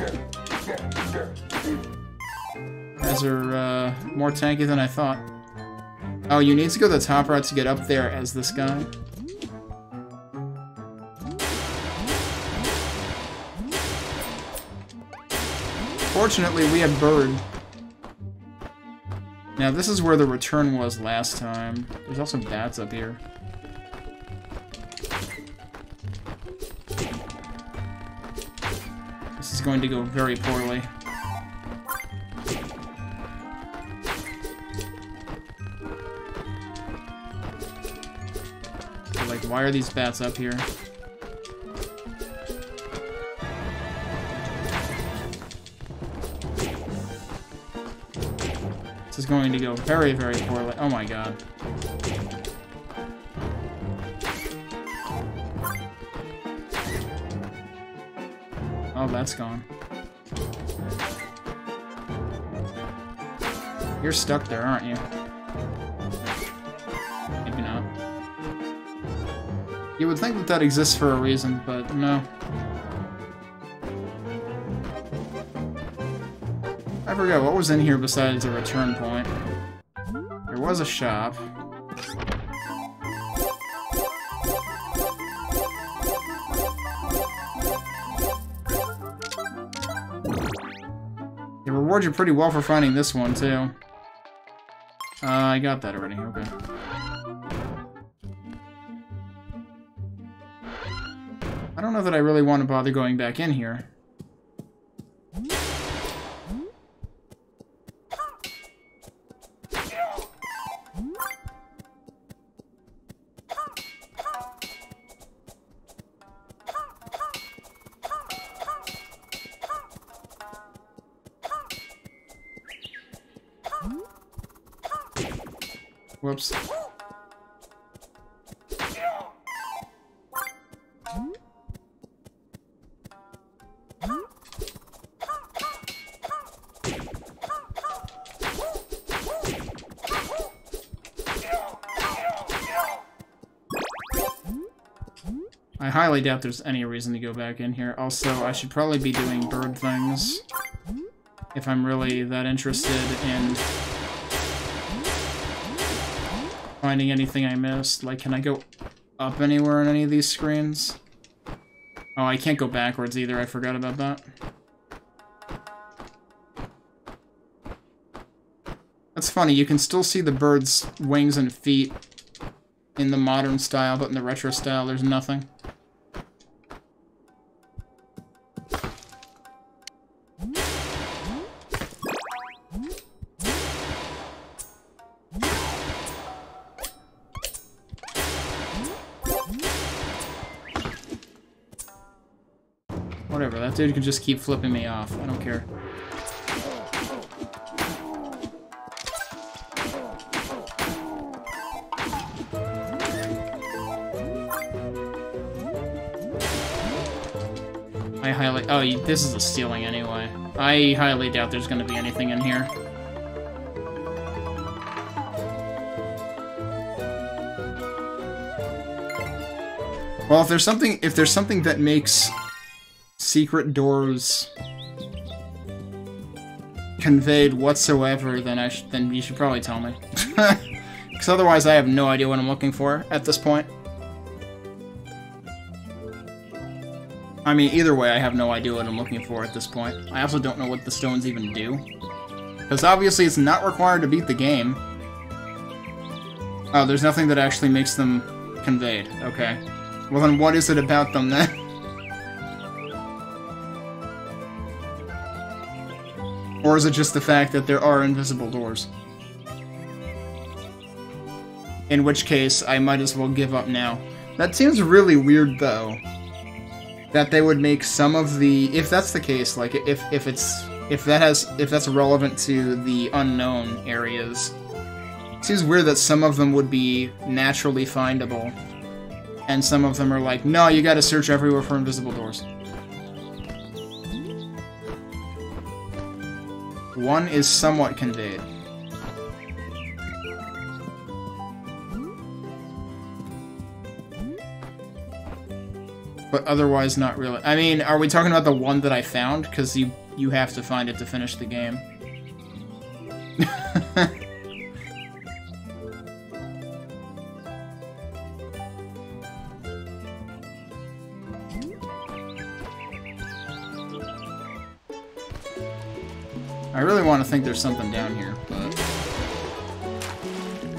Guys are, more tanky than I thought. Oh, you need to go the top route to get up there as this guy? Fortunately, we have Bird. Now, this is where the return was last time. There's also bats up here. This is going to go very poorly. So, like, why are these bats up here? This is going to go very, very poorly. Oh my god. Oh, that's gone. You're stuck there, aren't you? Maybe not. You would think that that exists for a reason, but no. I forgot what was in here besides a return point. There was a shop. They reward you pretty well for finding this one, too. I got that already, okay. I don't know that I really want to bother going back in here. Whoops. I highly doubt there's any reason to go back in here. Also, I should probably be doing bird things if I'm really that interested in finding anything I missed. Like, can I go up anywhere on any of these screens? Oh, I can't go backwards either. I forgot about that. That's funny. You can still see the bird's wings and feet in the modern style, but in the retro style, there's nothing. Whatever, that dude can just keep flipping me off. I don't care. I highly... Oh, this is a stealing anyway. I highly doubt there's gonna be anything in here. Well, if there's something that makes secret doors conveyed whatsoever, then you should probably tell me. Because otherwise I have no idea what I'm looking for at this point. I mean, either way, I have no idea what I'm looking for at this point. I also don't know what the stones even do. Because obviously it's not required to beat the game. Oh, there's nothing that actually makes them conveyed. Okay. Well then what is it about them then? Or is it just the fact that there are invisible doors? In which case, I might as well give up now. That seems really weird though. That they would make some of the... If that's the case, like, if that's relevant to the unknown areas, it seems weird that some of them would be naturally findable, and some of them are like, no, you gotta search everywhere for invisible doors. One is somewhat conveyed. But otherwise not really. I mean, are we talking about the one that I found? Because you have to find it to finish the game. I really want to think there's something down here, but...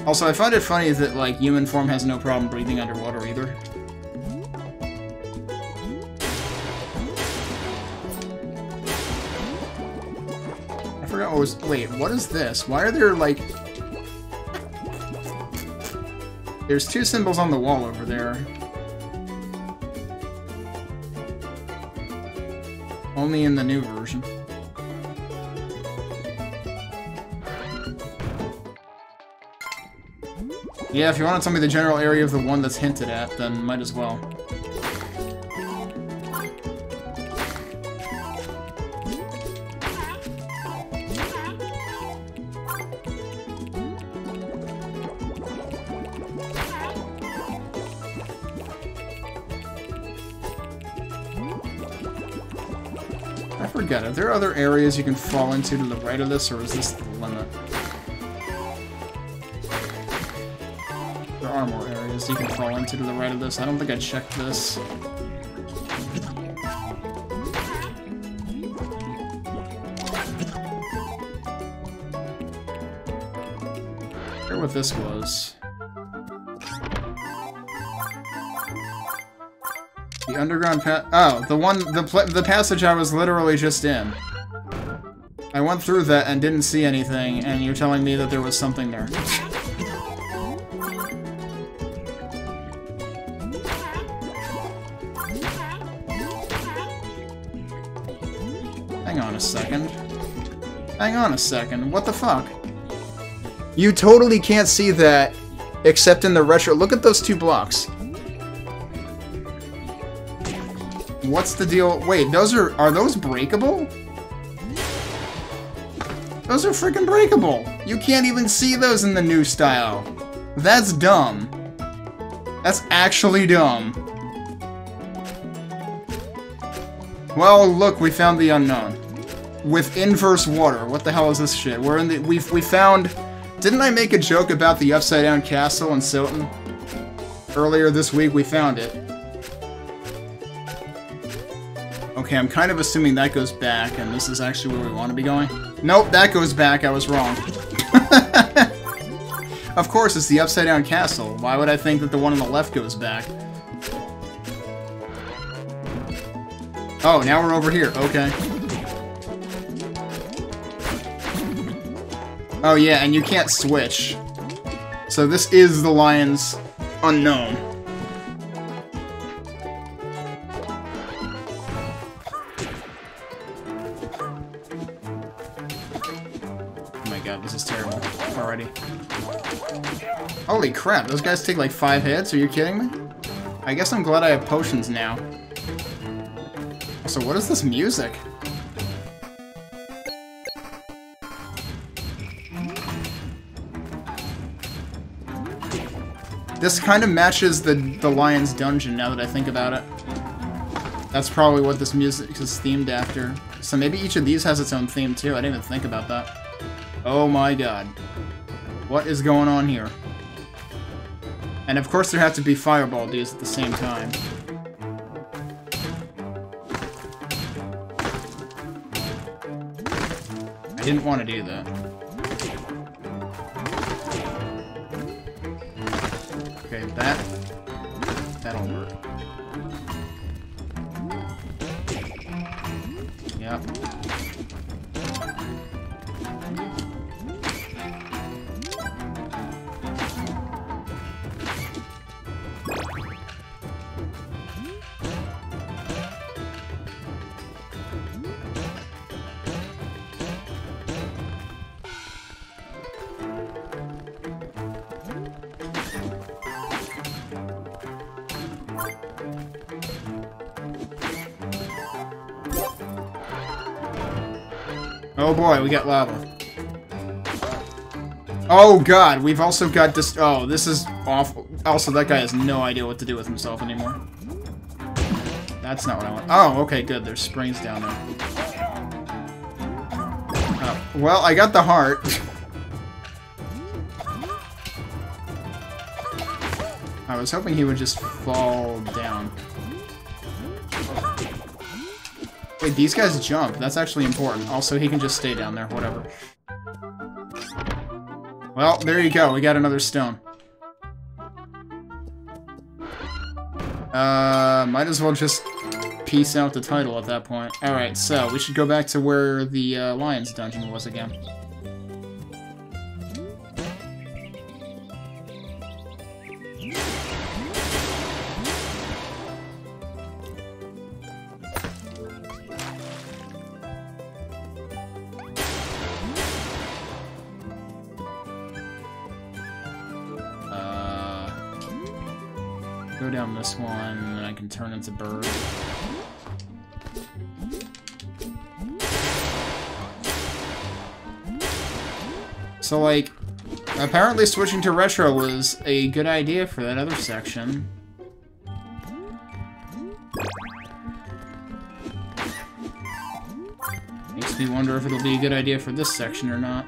Also, I find it funny that, like, human form has no problem breathing underwater either. I forgot what was... Wait, what is this? Why are there, like... There's two symbols on the wall over there. Only in the new version. Yeah, if you want to tell me the general area of the one that's hinted at, then might as well. I forget, are there other areas you can fall into to the right of this, or is this the limit? There are more areas you can fall into to the right of this. I don't think I checked this. I forget what this was. The underground oh, the passage I was literally just in. I went through that and didn't see anything, and you're telling me that there was something there. Hang on a second. Hang on a second. What the fuck? You totally can't see that except in the retro. Look at those two blocks. What's the deal? Wait, those are those breakable? Those are freaking breakable. You can't even see those in the new style. That's dumb. That's actually dumb. Well, look, we found the unknown. With inverse water. What the hell is this shit? We're in the... We found... Didn't I make a joke about the upside-down castle in Silton? Earlier this week, we found it. Okay, I'm kind of assuming that goes back, and this is actually where we want to be going. Nope, that goes back. I was wrong. Of course, it's the upside-down castle. Why would I think that the one on the left goes back? Oh, now we're over here. Okay. Oh yeah, and you can't switch. So this is the lion's unknown. Oh my god, this is terrible already. Holy crap, those guys take like 5 hits? Are you kidding me? I guess I'm glad I have potions now. So what is this music? This kind of matches the lion's dungeon, now that I think about it. That's probably what this music is themed after. So maybe each of these has its own theme, too. I didn't even think about that. Oh my god. What is going on here? And of course there have to be fireball dudes at the same time. I didn't want to do that. Okay, that'll work. Yep. Oh boy, we got lava. Oh god, we've also got this. Oh, this is awful. Also, that guy has no idea what to do with himself anymore. That's not what I want. Oh, okay, good. There's springs down there. Well, I got the heart. I was hoping he would just fall down. Wait, these guys jump. That's actually important. Also, he can just stay down there. Whatever. Well, there you go. We got another stone. Might as well just peace out the title at that point. Alright, so we should go back to where the lion's dungeon was again. Go down this one, and then I can turn into bird. So, like, apparently switching to retro was a good idea for that other section. Makes me wonder if it'll be a good idea for this section or not.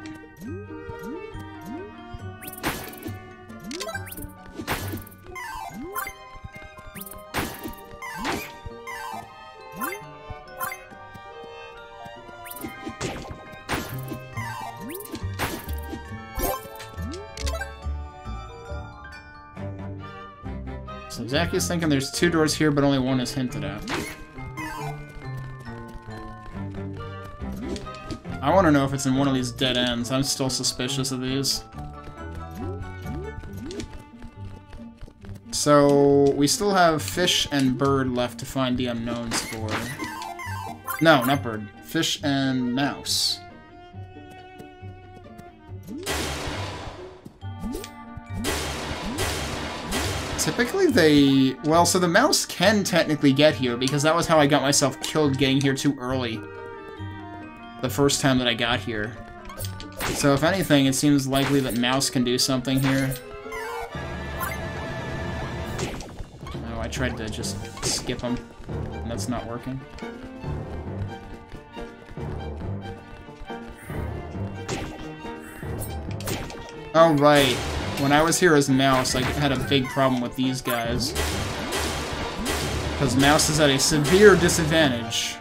So Zacky's thinking there's 2 doors here, but only one is hinted at. I want to know if it's in one of these dead ends. I'm still suspicious of these. So, we still have fish and bird left to find the unknowns for. No, not bird. Fish and mouse. Typically they... Well, so the mouse can technically get here, because that was how I got myself killed getting here too early. The first time that I got here. So if anything, it seems likely that mouse can do something here. Oh, I tried to just skip him, and that's not working. Oh, right. When I was here as Mouse, I had a big problem with these guys. Because Mouse is at a severe disadvantage.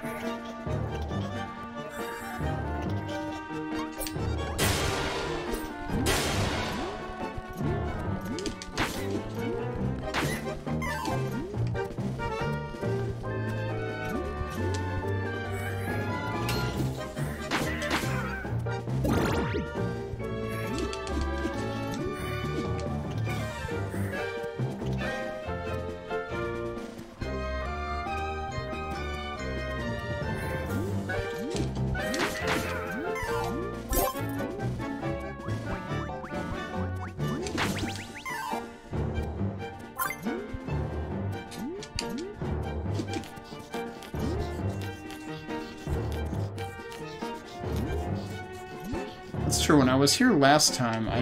That's true, when I was here last time, I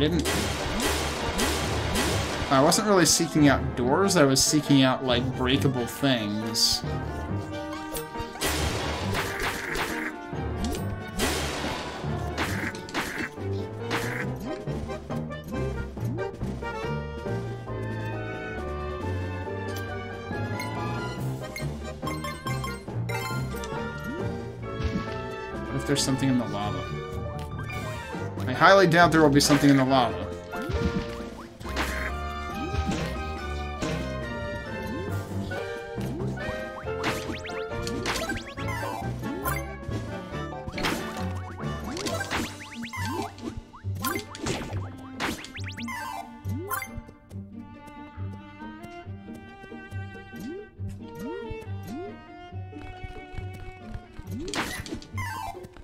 wasn't really seeking out doors, I was seeking out, like, breakable things. What if there's something in the lava? I highly doubt there will be something in the lava.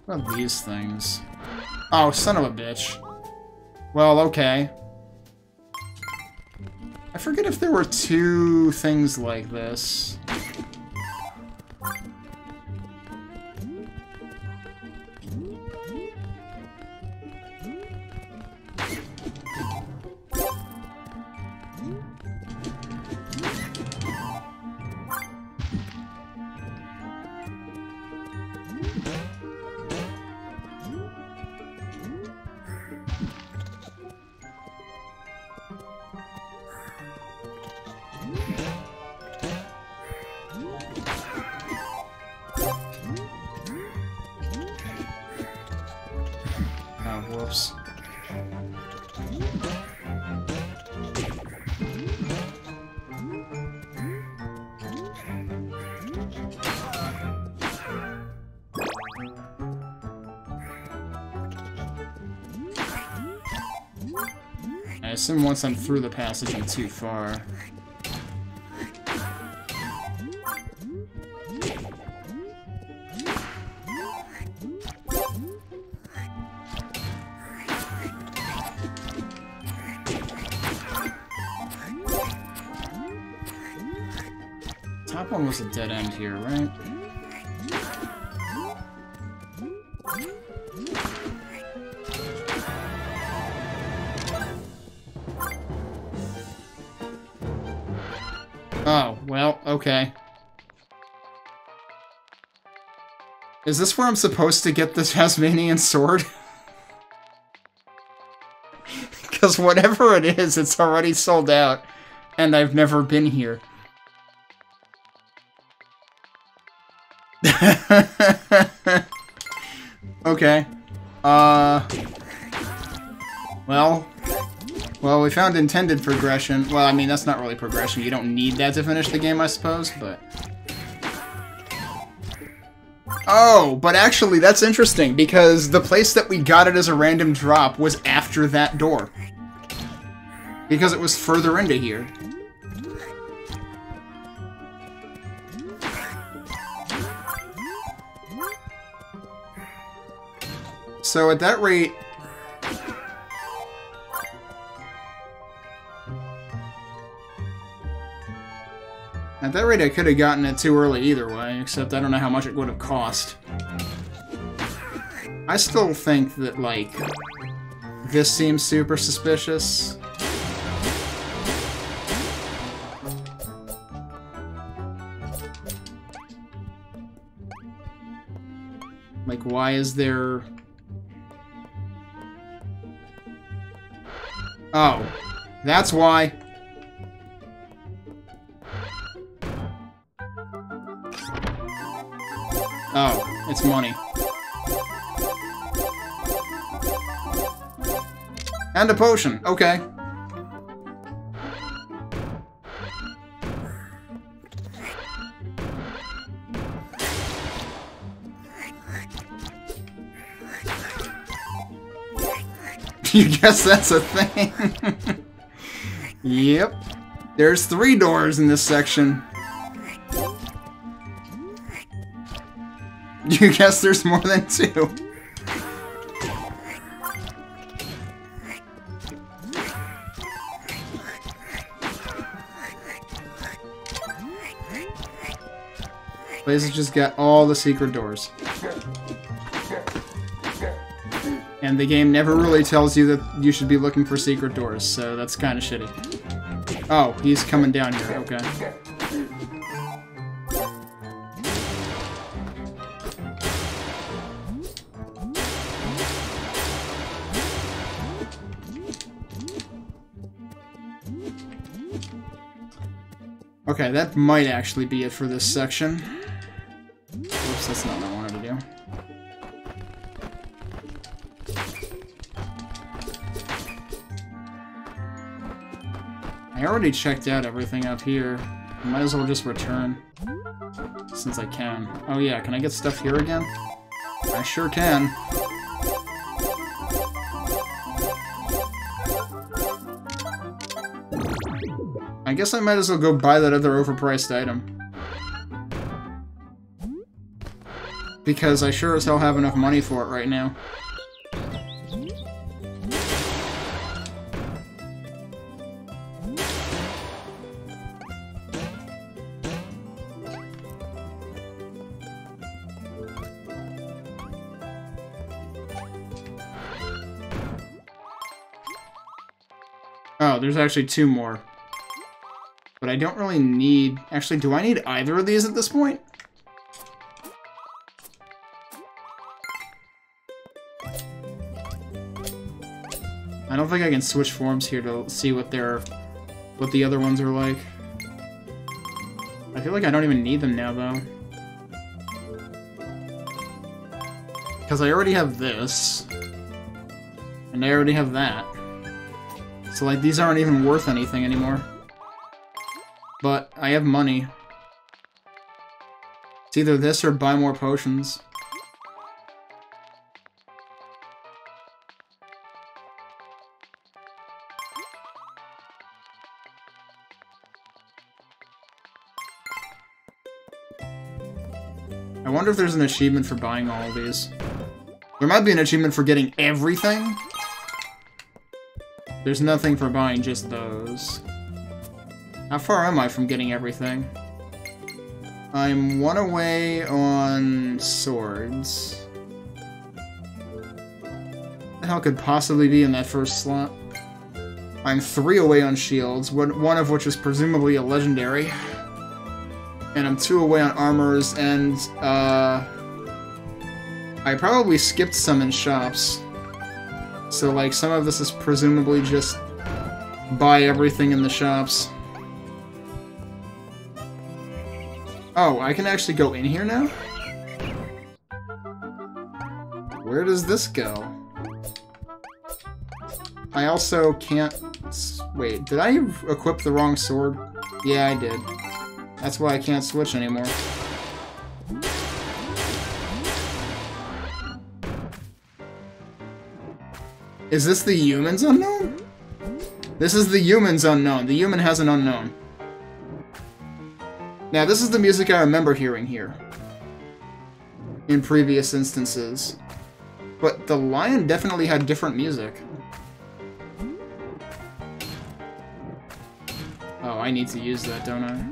What are these things? Oh, son of a bitch. Well, okay. I forget if there were two things like this. Whoops. I assume once I'm through the passage, I'm too far. Top one was a dead end here, right? Oh, well, okay. Is this where I'm supposed to get the Tasmanian sword? Because whatever it is, it's already sold out, and I've never been here. Okay. Well, we found intended progression. Well, I mean, that's not really progression. You don't need that to finish the game, I suppose, but... Oh, but actually, that's interesting, because the place that we got it as a random drop was after that door. Because it was further into here. So at that rate... At that rate, I could have gotten it too early either way, except I don't know how much it would have cost. I still think that, like, this seems super suspicious. Like, why is there... Oh, that's why. Oh, it's money. And a potion, okay. You guess that's a thing? Yep. There's 3 doors in this section. You guess there's more than 2. Place has just got all the secret doors. And the game never really tells you that you should be looking for secret doors, so that's kind of shitty. Oh, he's coming down here, okay. Okay, that might actually be it for this section. Oops, that's not what I wanted to do. I already checked out everything up here. I might as well just return. Since I can. Oh yeah, can I get stuff here again? I sure can. I guess I might as well go buy that other overpriced item. Because I sure as hell have enough money for it right now. Oh, there's actually 2 more. But I don't really need... Actually, do I need either of these at this point? I don't think I can switch forms here to see what the other ones are like. I feel like I don't even need them now, though. Because I already have this. And I already have that. So, like, these aren't even worth anything anymore. But I have money. It's either this or buy more potions. I wonder if there's an achievement for buying all of these. There might be an achievement for getting everything. There's nothing for buying just those. How far am I from getting everything? I'm 1 away on swords. What the hell could possibly be in that first slot? I'm 3 away on shields, one of which is presumably a legendary. And I'm 2 away on armors, and I probably skipped some in shops. So, like, some of this is presumably just buy everything in the shops. Oh, I can actually go in here now? Where does this go? I also can't... Wait, did I equip the wrong sword? Yeah, I did. That's why I can't switch anymore. Is this the human's unknown? This is the human's unknown. The human has an unknown. Now, this is the music I remember hearing here. In previous instances. But the lion definitely had different music. Oh, I need to use that, don't I?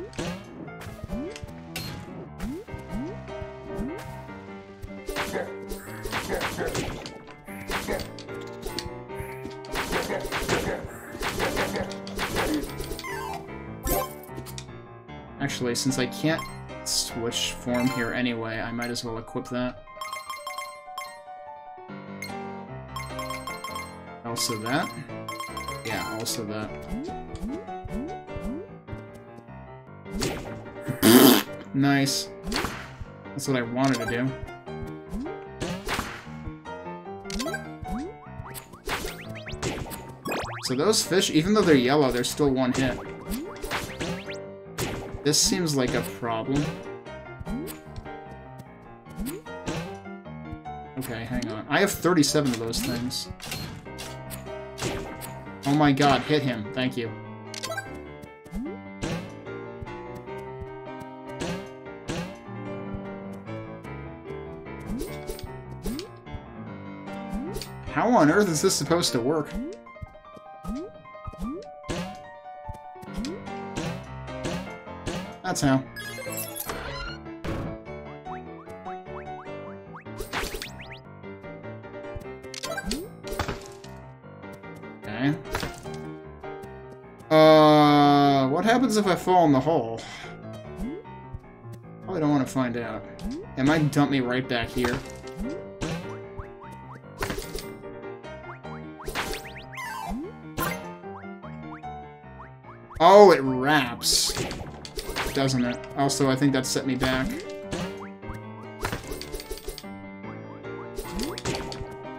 Actually, since I can't switch form here anyway, I might as well equip that. Also that. Yeah, also that. Nice. That's what I wanted to do. So those fish, even though they're yellow, they're still 1 hit. This seems like a problem. Okay, hang on. I have 37 of those things. Oh my god, hit him. Thank you. How on earth is this supposed to work? That's how. happens if I fall in the hole? Probably don't want to find out. It might dump me right back here. Oh, it wraps. Doesn't it? Also, I think that set me back.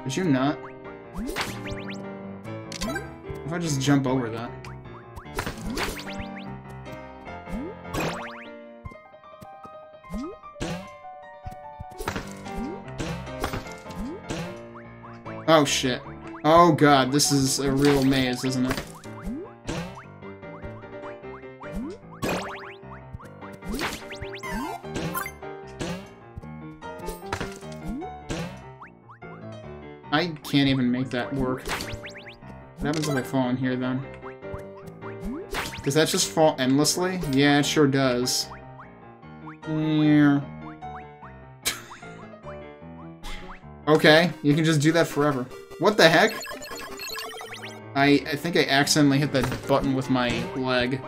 Did you not? If I just jump over that. Oh shit. Oh god, this is a real maze, isn't it? I can't even make that work. What happens if I fall in here, then? Does that just fall endlessly? Yeah, it sure does. Yeah. Okay, you can just do that forever. What the heck? I think I accidentally hit that button with my leg.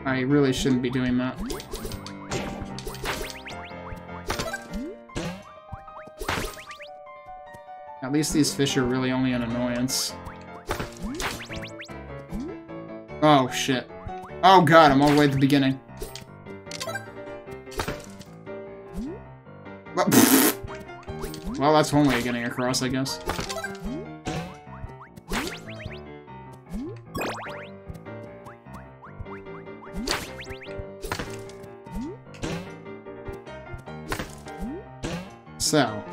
I really shouldn't be doing that. At least these fish are really only an annoyance. Oh, shit. Oh god, I'm all the way at the beginning. Well, that's one way of getting across, I guess. So.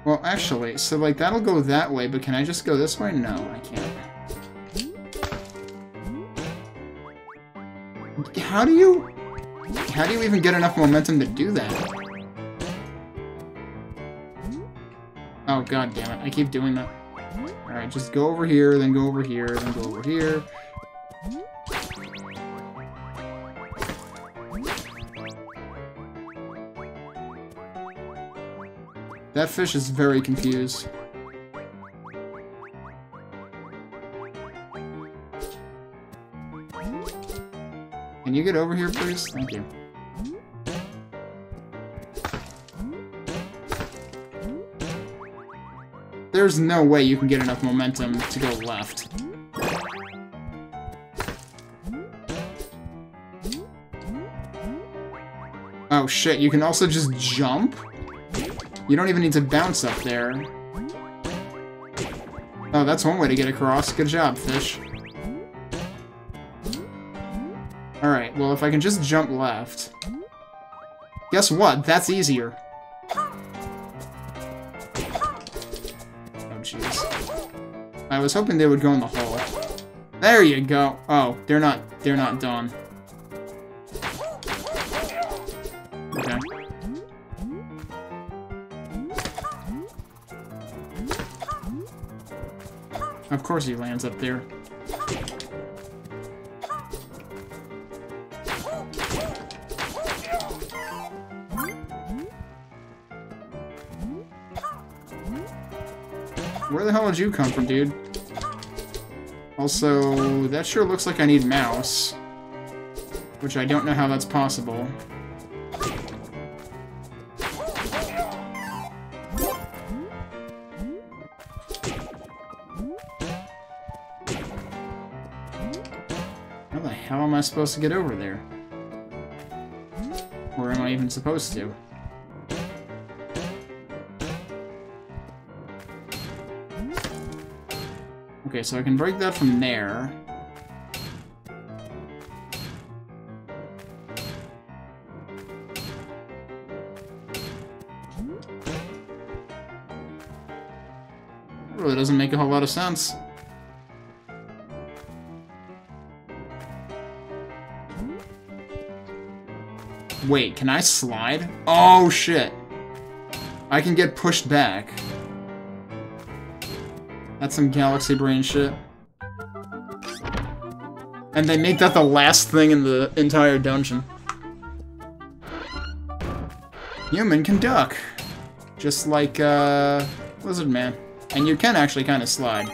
Well, actually, so, like, that'll go that way, but can I just go this way? No, I can't. How do you even get enough momentum to do that? Oh, god damn it, I keep doing that. Alright, just go over here, then go over here, then go over here. That fish is very confused. Can you get over here, please? Thank you. There's no way you can get enough momentum to go left. Oh shit, you can also just jump? You don't even need to bounce up there. Oh, that's one way to get across. Good job, fish. Alright, well, if I can just jump left... Guess what? That's easier. Oh, jeez. I was hoping they would go in the hole. There you go! Oh, they're not done. Okay. Of course he lands up there. Where the hell did you come from, dude? Also, that sure looks like I need mouse. Which I don't know how that's possible. How the hell am I supposed to get over there? Or am I even supposed to? Okay, so I can break that from there. That really doesn't make a whole lot of sense. Wait, can I slide? Oh, shit. I can get pushed back. That's some galaxy brain shit. And they make that the last thing in the entire dungeon. Human can duck. Just like, Lizard Man. And you can actually kind of slide.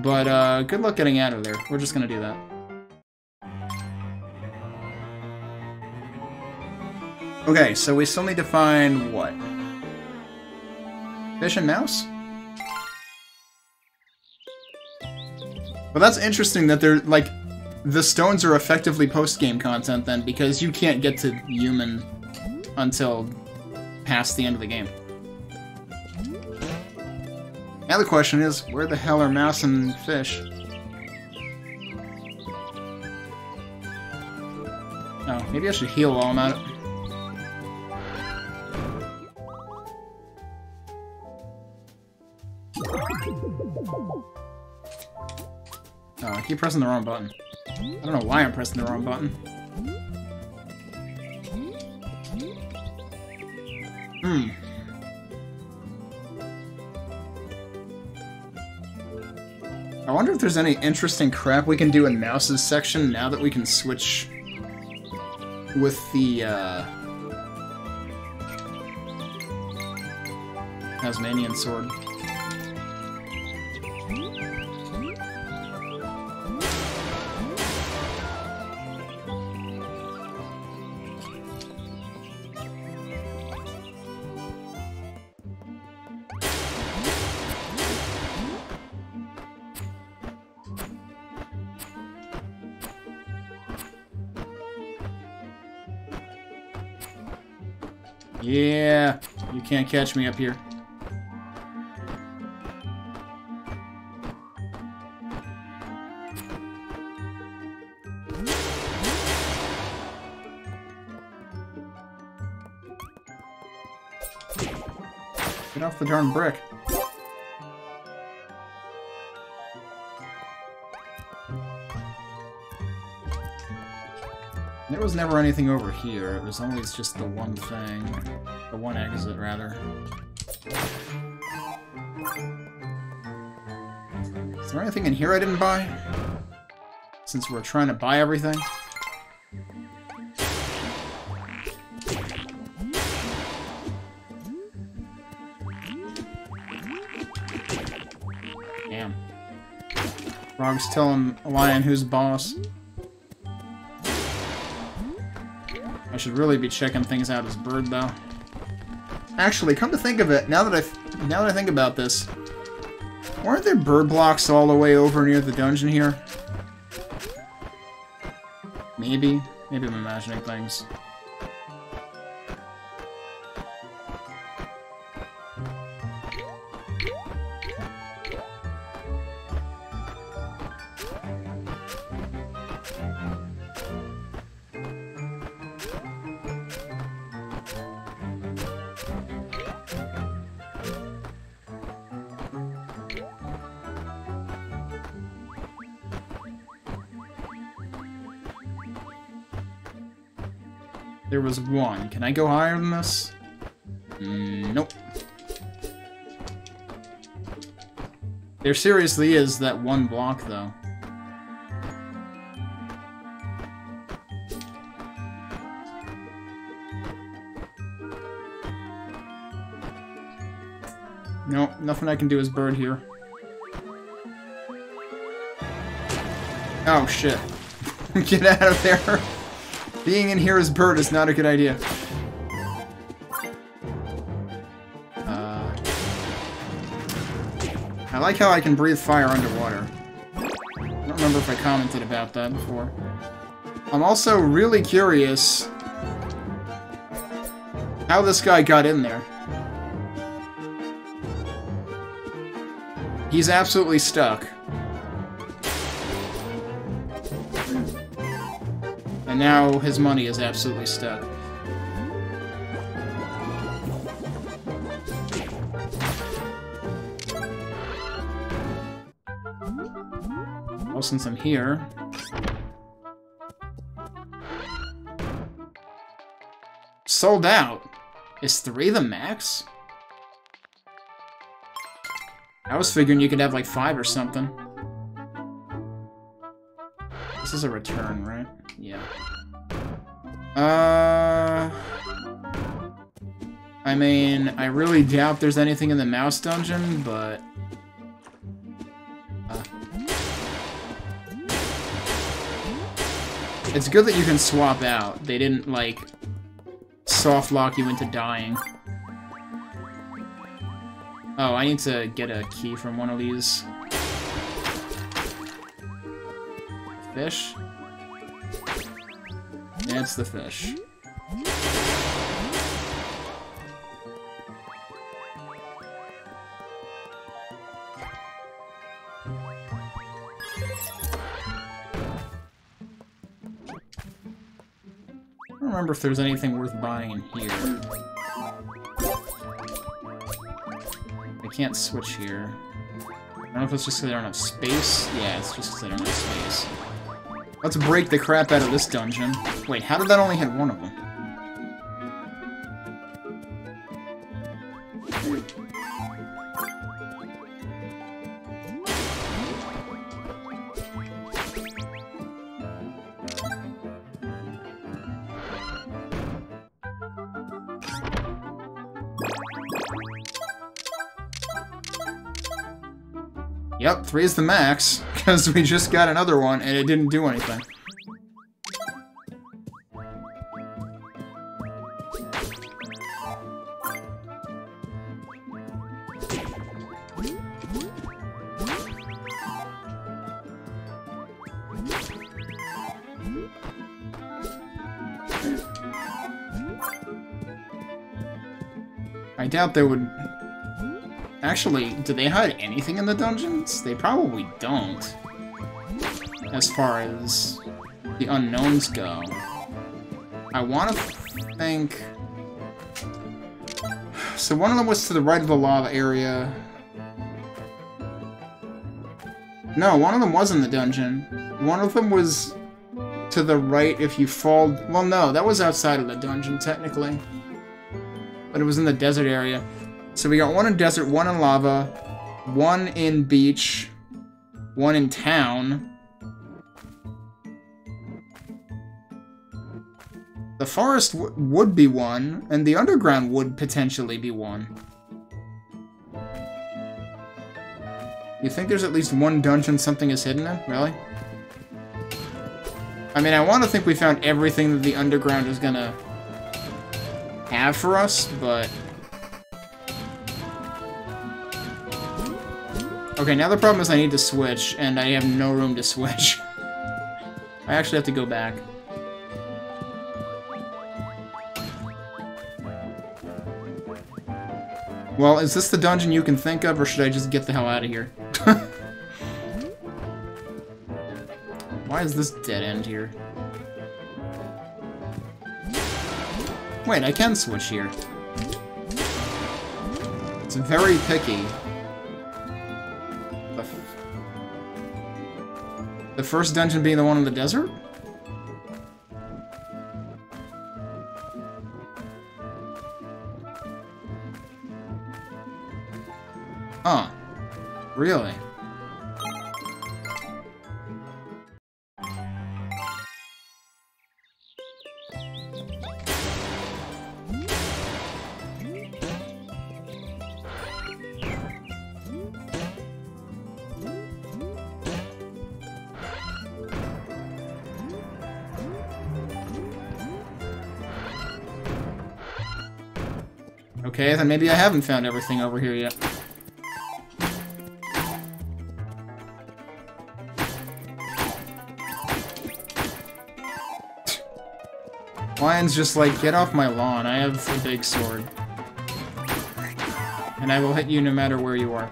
But, good luck getting out of there. We're just gonna do that. Okay, so we still need to find what? Fish and mouse? Well, that's interesting that they're, like, the stones are effectively post-game content then, because you can't get to human until past the end of the game. Now the question is, where the hell are mouse and fish? Oh, maybe I should heal while I'm at it. Oh, I keep pressing the wrong button. I don't know why I'm pressing the wrong button. I wonder if there's any interesting crap we can do in Mouse's section now that we can switch with the, Tasmanian sword. Yeah, you can't catch me up here. Get off the darn brick. There was never anything over here, it was always just the one thing. The one exit, rather. Is there anything in here I didn't buy? Since we're trying to buy everything? Damn. Frog's telling Lion who's boss. I should really be checking things out as Bird, though. Actually, come to think of it, now that I think about this, weren't there bird blocks all the way over near the dungeon here? Maybe. Maybe I'm imagining things. There was one. Can I go higher than this? Nope. There seriously is that one block, though. Nope, nothing I can do as Bird here. Oh, shit. Get out of there. Being in here as Bird is not a good idea. I like how I can breathe fire underwater. I don't remember if I commented about that before. I'm also really curious how this guy got in there. He's absolutely stuck. And now his money is absolutely stuck. Well, since I'm here... Sold out! Is 3 the max? I was figuring you could have like 5 or something. This is a return, right? Yeah. I mean, I really doubt there's anything in the mouse dungeon, but... It's good that you can swap out. They didn't, like, soft lock you into dying. Oh, I need to get a key from one of these. Fish? Yeah, it's the fish. I don't remember if there's anything worth buying in here. I can't switch here. I don't know if it's just because I don't have space. Yeah, it's just because I don't have space. Let's break the crap out of this dungeon. Wait, how did that only hit one of them? Yep, 3 is the max, because we just got another one and it didn't do anything. I doubt they would... Actually, do they hide anything in the dungeons? They probably don't. As far as the unknowns go. I want to think... So one of them was to the right of the lava area. No, one of them was in the dungeon. One of them was to the right if you fall... Well, no, that was outside of the dungeon, technically. But it was in the desert area. So we got one in desert, one in lava, one in beach, one in town. The forest would be one, and the underground would potentially be one. You think there's at least one dungeon something is hidden in? Really? I mean, I want to think we found everything that the underground is gonna have for us, but... Okay, now the problem is I need to switch, and I have no room to switch. I actually have to go back. Well, is this the dungeon you can think of, or should I just get the hell out of here? Why is this dead end here? Wait, I can switch here. It's very picky. The first dungeon being the one in the desert? Huh. Really? Okay, then maybe I haven't found everything over here yet. Lion's just like, get off my lawn, I have a big sword. And I will hit you no matter where you are.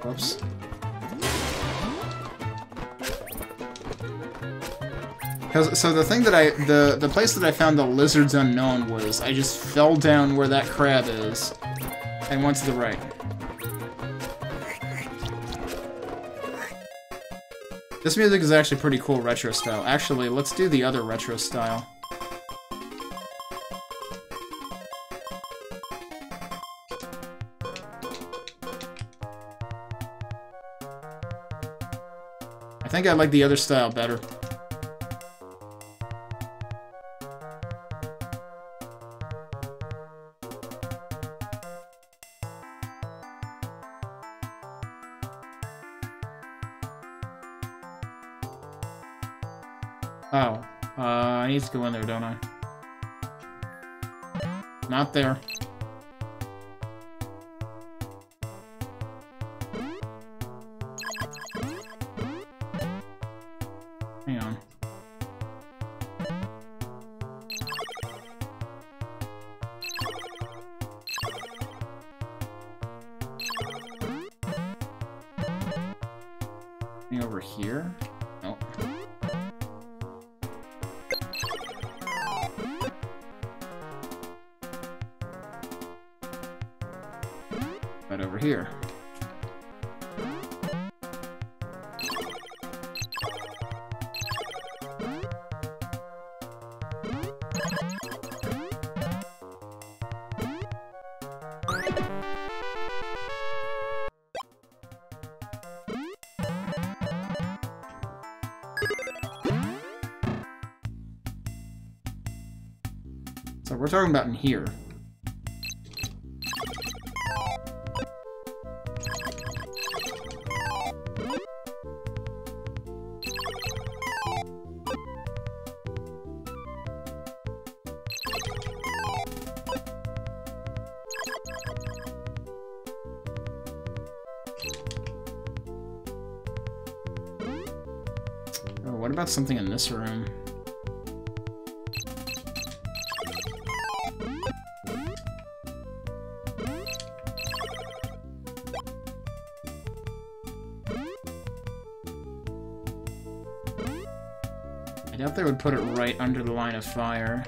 Whoops. So the thing that the place that I found the lizards unknown was, I just fell down where that crab is, and went to the right. This music is actually pretty cool retro style. Actually, let's do the other retro style. I think I like the other style better. Oh. I need to go in there, don't I? Not there. Hang on. Anything over here? Nope. Right over here. So we're talking about in here. Oh, what about something in this room? I doubt they would put it right under the line of fire.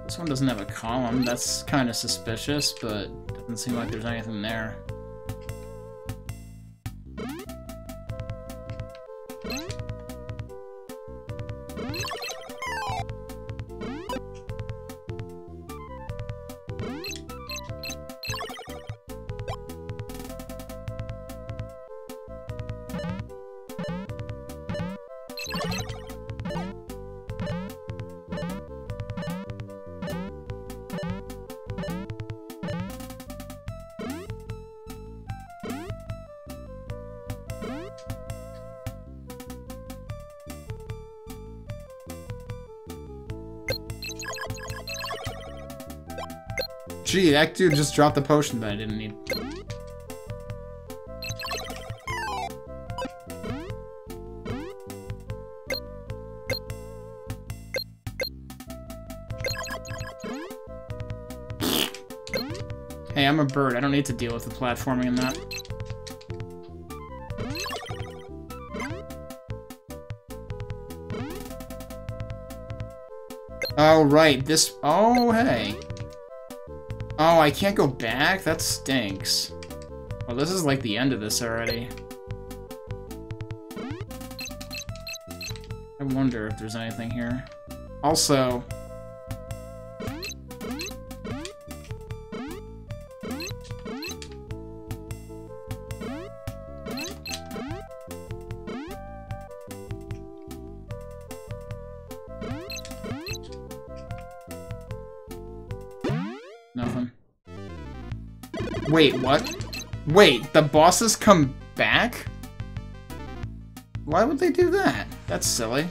This one doesn't have a column. That's kind of suspicious, but doesn't seem like there's anything there. Gee, that dude just dropped the potion that I didn't need. Hey, I'm a bird. I don't need to deal with the platforming in that. Oh, right. This... Oh, hey. Oh, I can't go back? That stinks. Well, this is like the end of this already. I wonder if there's anything here. Also... Nothing. Wait, what? Wait, the bosses come back? Why would they do that? That's silly.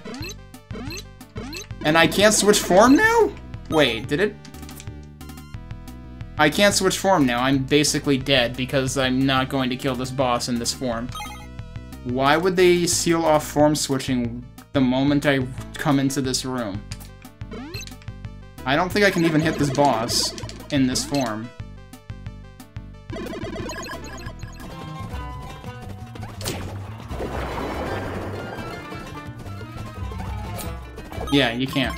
And I can't switch form now? Wait, did it? I can't switch form now. I'm basically dead because I'm not going to kill this boss in this form. Why would they seal off form switching the moment I come into this room? I don't think I can even hit this boss in this form. Yeah, you can't.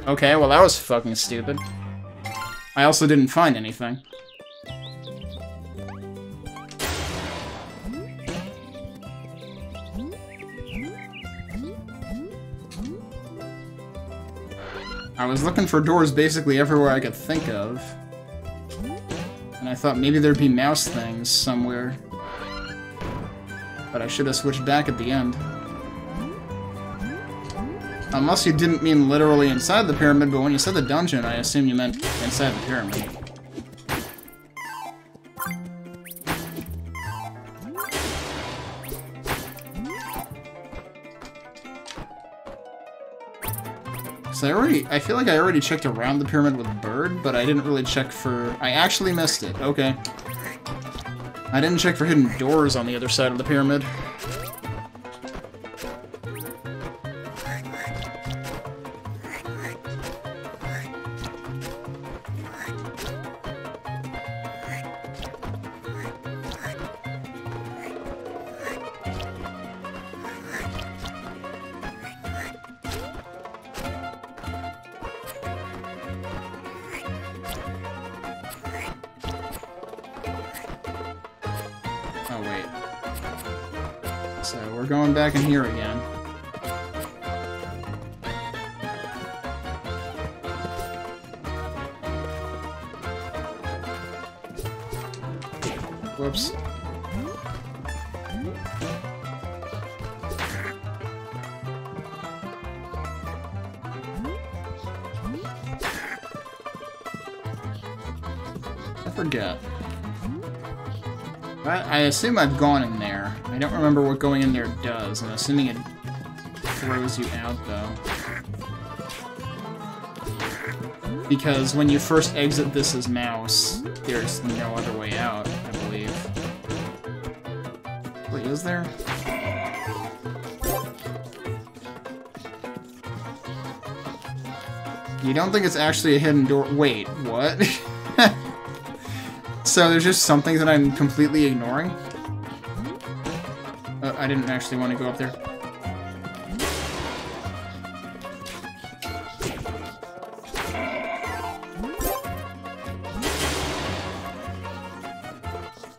Okay, well that was fucking stupid. I also didn't find anything. I was looking for doors basically everywhere I could think of. And I thought maybe there'd be mouse things somewhere. But I should have switched back at the end. Unless you didn't mean literally inside the pyramid, but when you said the dungeon, I assumed you meant inside the pyramid. So I feel like I already checked around the pyramid with bird, but I didn't really check for... I actually missed it. Okay. I didn't check for hidden doors on the other side of the pyramid. Oh, wait. So, we're going back in here again. Whoops. I forget. I assume I've gone in there. I don't remember what going in there does. I'm assuming it throws you out, though. Because when you first exit this as mouse, there's no other way out, I believe. Wait, is there? You don't think it's actually a hidden door? Wait, what? So there's just something that I'm completely ignoring? I didn't actually want to go up there.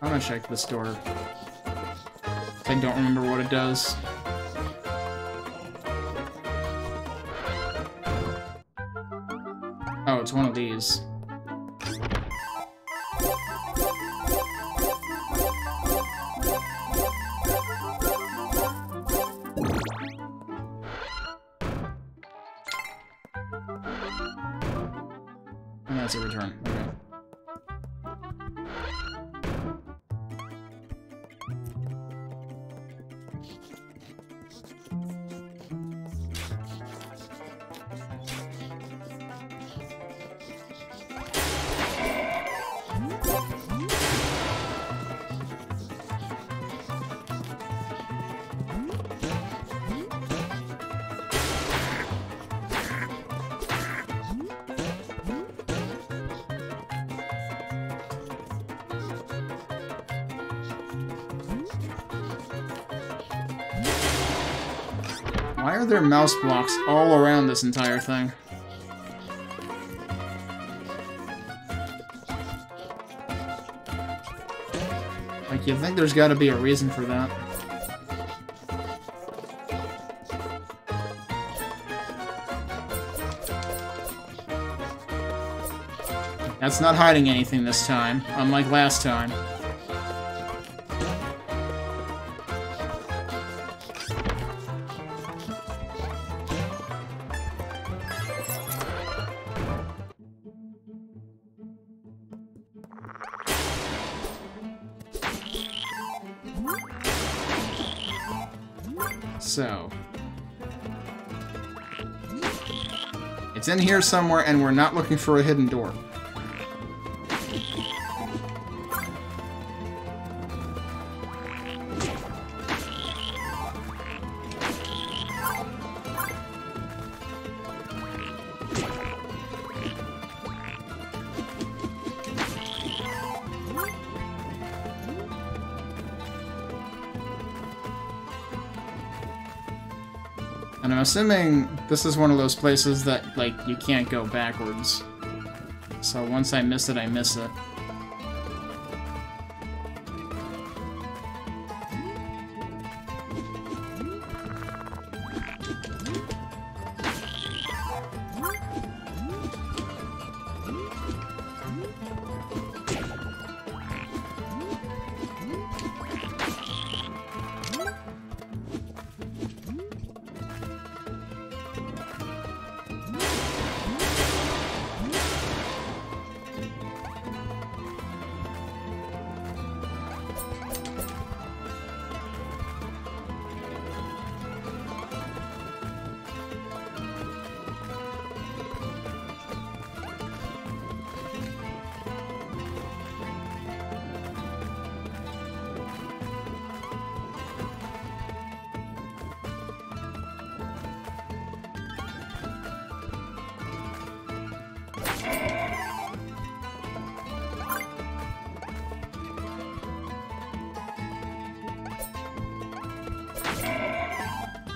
I'm gonna check this door. I don't remember what it does. Oh, it's one of these. And that's a return. Okay. Why are there mouse blocks all around this entire thing? Like, you'd think there's gotta be a reason for that. That's not hiding anything this time, unlike last time. So, it's in here somewhere, and we're not looking for a hidden door. And I'm assuming this is one of those places that, like, you can't go backwards. So once I miss it, I miss it.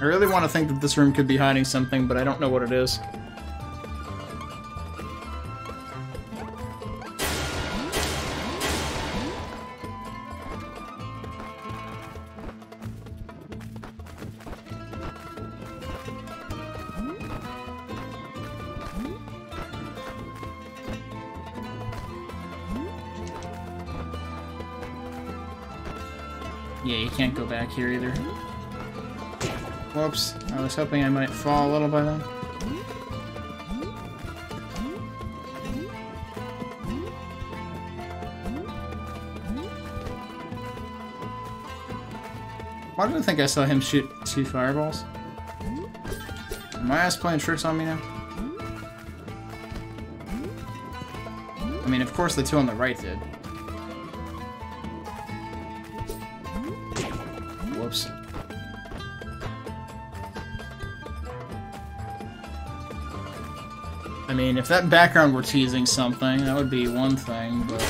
I really want to think that this room could be hiding something, but I don't know what it is. Yeah, you can't go back here either. Whoops. I was hoping I might fall a little by then. Why did I think I saw him shoot 2 fireballs? Are my ass playing tricks on me now? I mean, of course the 2 on the right did. Whoops. I mean, if that background were teasing something, that would be one thing, but...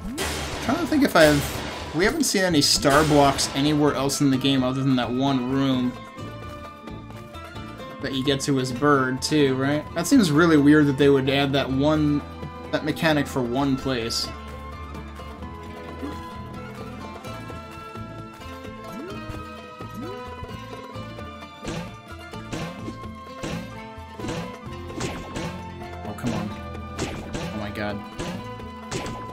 I'm trying to think if we haven't seen any star blocks anywhere else in the game other than that one room that you get to as Bird, too, right? That seems really weird that they would add that mechanic for one place.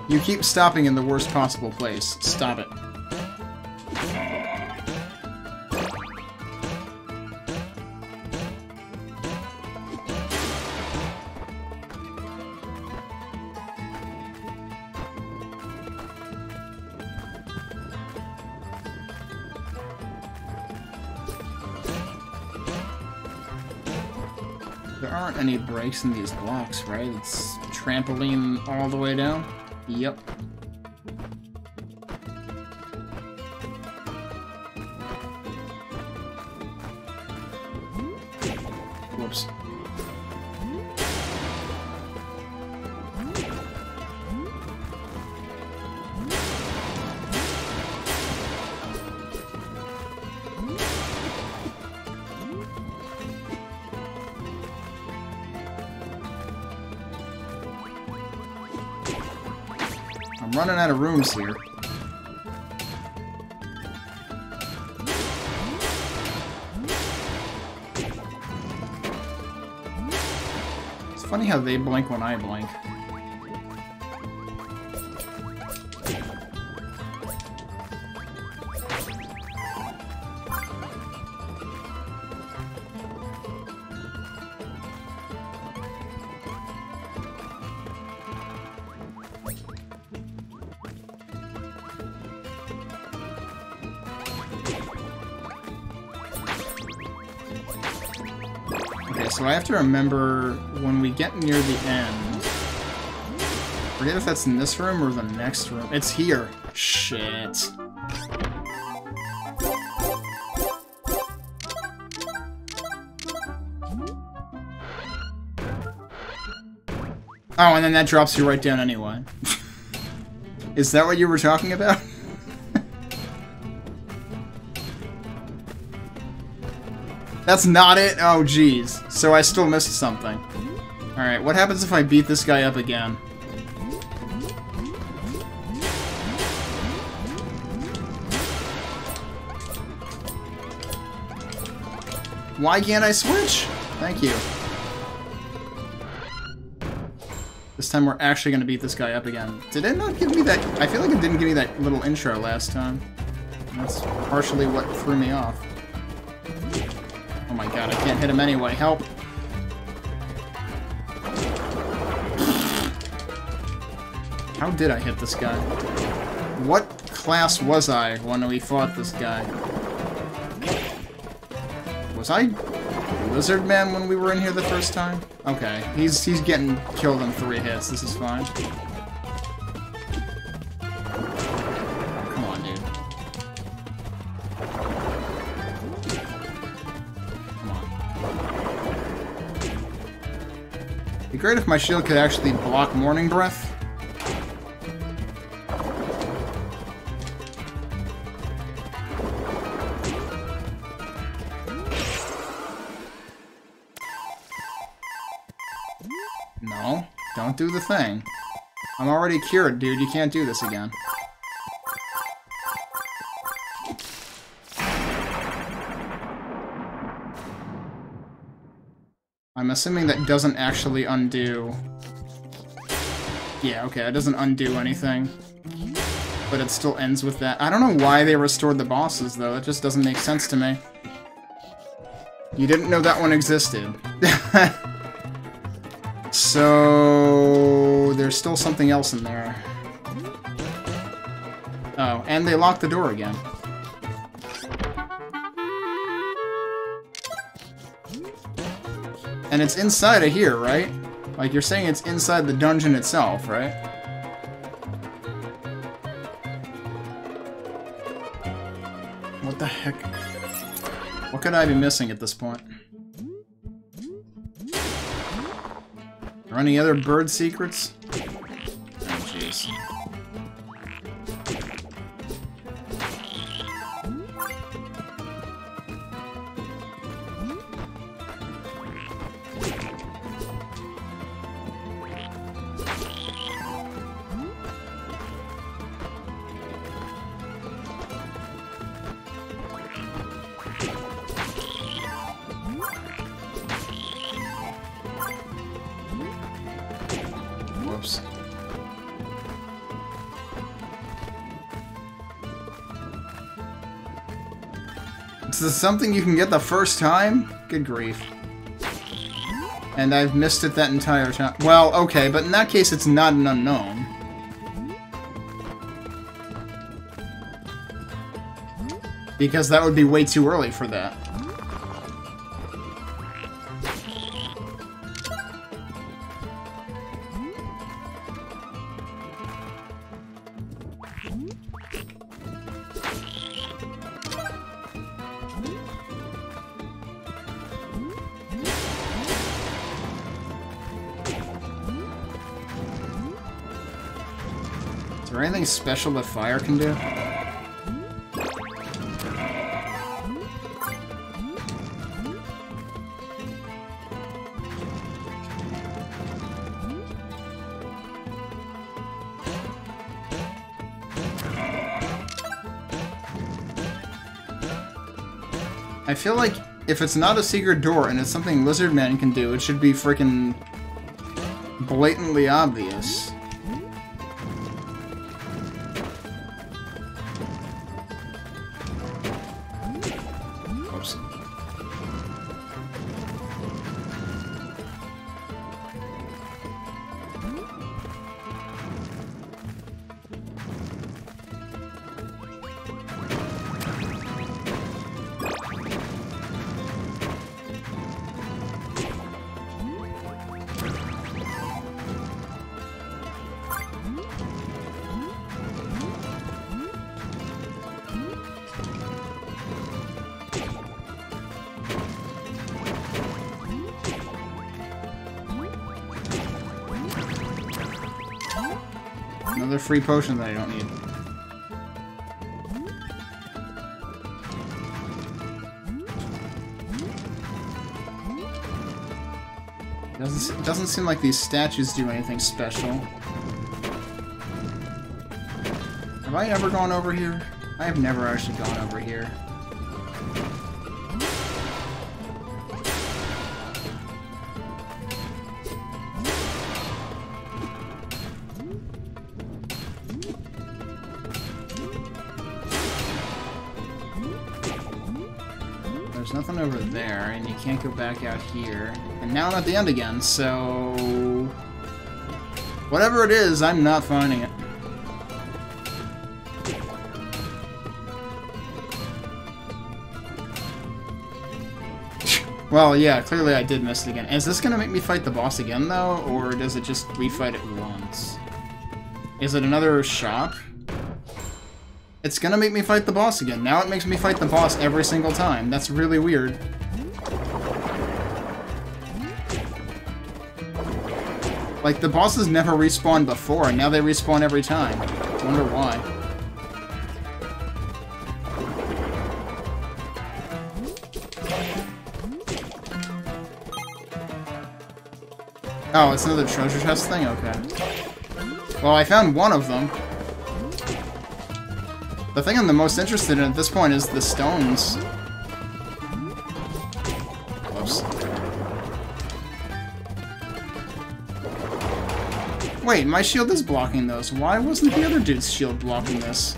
You keep stopping in the worst possible place. Stop it. There aren't any breaks in these blocks, right? It's trampoline all the way down. Yep. Whoops. I'm running out of rooms here. It's funny how they blink when I blink. So I have to remember when we get near the end. Forget if that's in this room or the next room. It's here. Shit. Oh, and then that drops you right down anyway. Is that what you were talking about? That's not it? Oh, jeez. So I still missed something. Alright, what happens if I beat this guy up again? Why can't I switch? Thank you. This time we're actually gonna beat this guy up again. Did it not give me that? I feel like it didn't give me that little intro last time. That's partially what threw me off. Oh my god, I can't hit him anyway. Help! How did I hit this guy? What class was I when we fought this guy? Was I Lizard Man when we were in here the first time? Okay, he's getting killed in 3 hits. This is fine. Come on, dude. Come on. It'd be great if my shield could actually block Morning Breath. Don't do the thing. I'm already cured, dude. You can't do this again. I'm assuming that doesn't actually undo... Yeah, okay, it doesn't undo anything. But it still ends with that. I don't know why they restored the bosses, though. It just doesn't make sense to me. You didn't know that one existed. So... there's still something else in there. Oh, and they locked the door again. And it's inside of here, right? Like, you're saying it's inside the dungeon itself, right? What the heck? What could I be missing at this point? Are any other bird secrets? Oh, jeez. Whoops. Is this something you can get the first time? Good grief. And I've missed it that entire time. Well, okay, but in that case it's not an unknown. Because that would be way too early for that. Is there anything special that fire can do? I feel like if it's not a secret door and it's something Lizard Man can do, it should be freaking blatantly obvious. Oops. Another free potion that I don't need. Doesn't seem like these statues do anything special. Have I ever gone over here? I have never actually gone over here. There's nothing over there, and you can't go back out here. And now I'm at the end again, so... whatever it is, I'm not finding it. Well, yeah, clearly I did miss it again. Is this gonna make me fight the boss again, though? Or does it just refight it once? Is it another shop? It's gonna make me fight the boss again. Now it makes me fight the boss every single time. That's really weird. Like, the bosses never respawned before, and now they respawn every time. I wonder why. Oh, it's another treasure chest thing? Okay. Well, I found one of them. The thing I'm the most interested in at this point is the stones. Whoops. Wait, my shield is blocking those. Why wasn't the other dude's shield blocking this?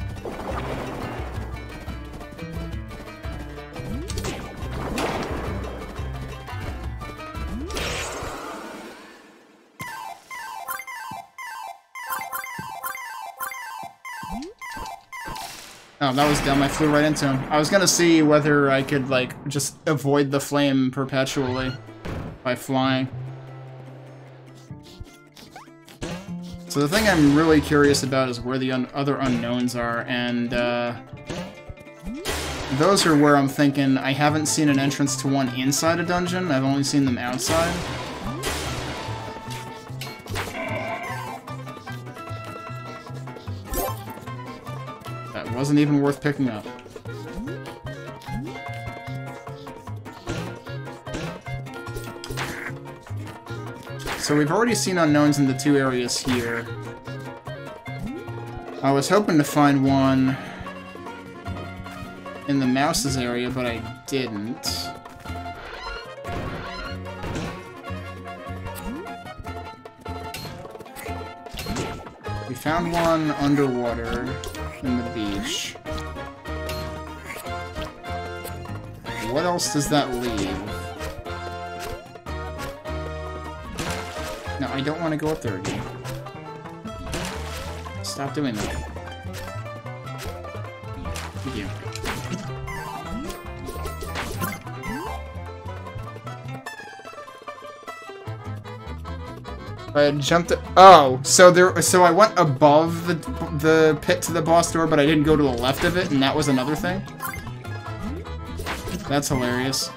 Oh, that was dumb. I flew right into him. I was gonna see whether I could, like, just avoid the flame perpetually by flying. So the thing I'm really curious about is where the other unknowns are, and those are where I'm thinking I haven't seen an entrance to one inside a dungeon. I've only seen them outside. Wasn't even worth picking up. So we've already seen unknowns in the two areas here. I was hoping to find one in the mouse's area, but I didn't. We found one underwater in the beach. What else does that leave? No, I don't want to go up there again. Stop doing that. Thank you. I jumped. Oh, so I went above the pit to the boss door, but I didn't go to the left of it, and that was another thing. That's hilarious.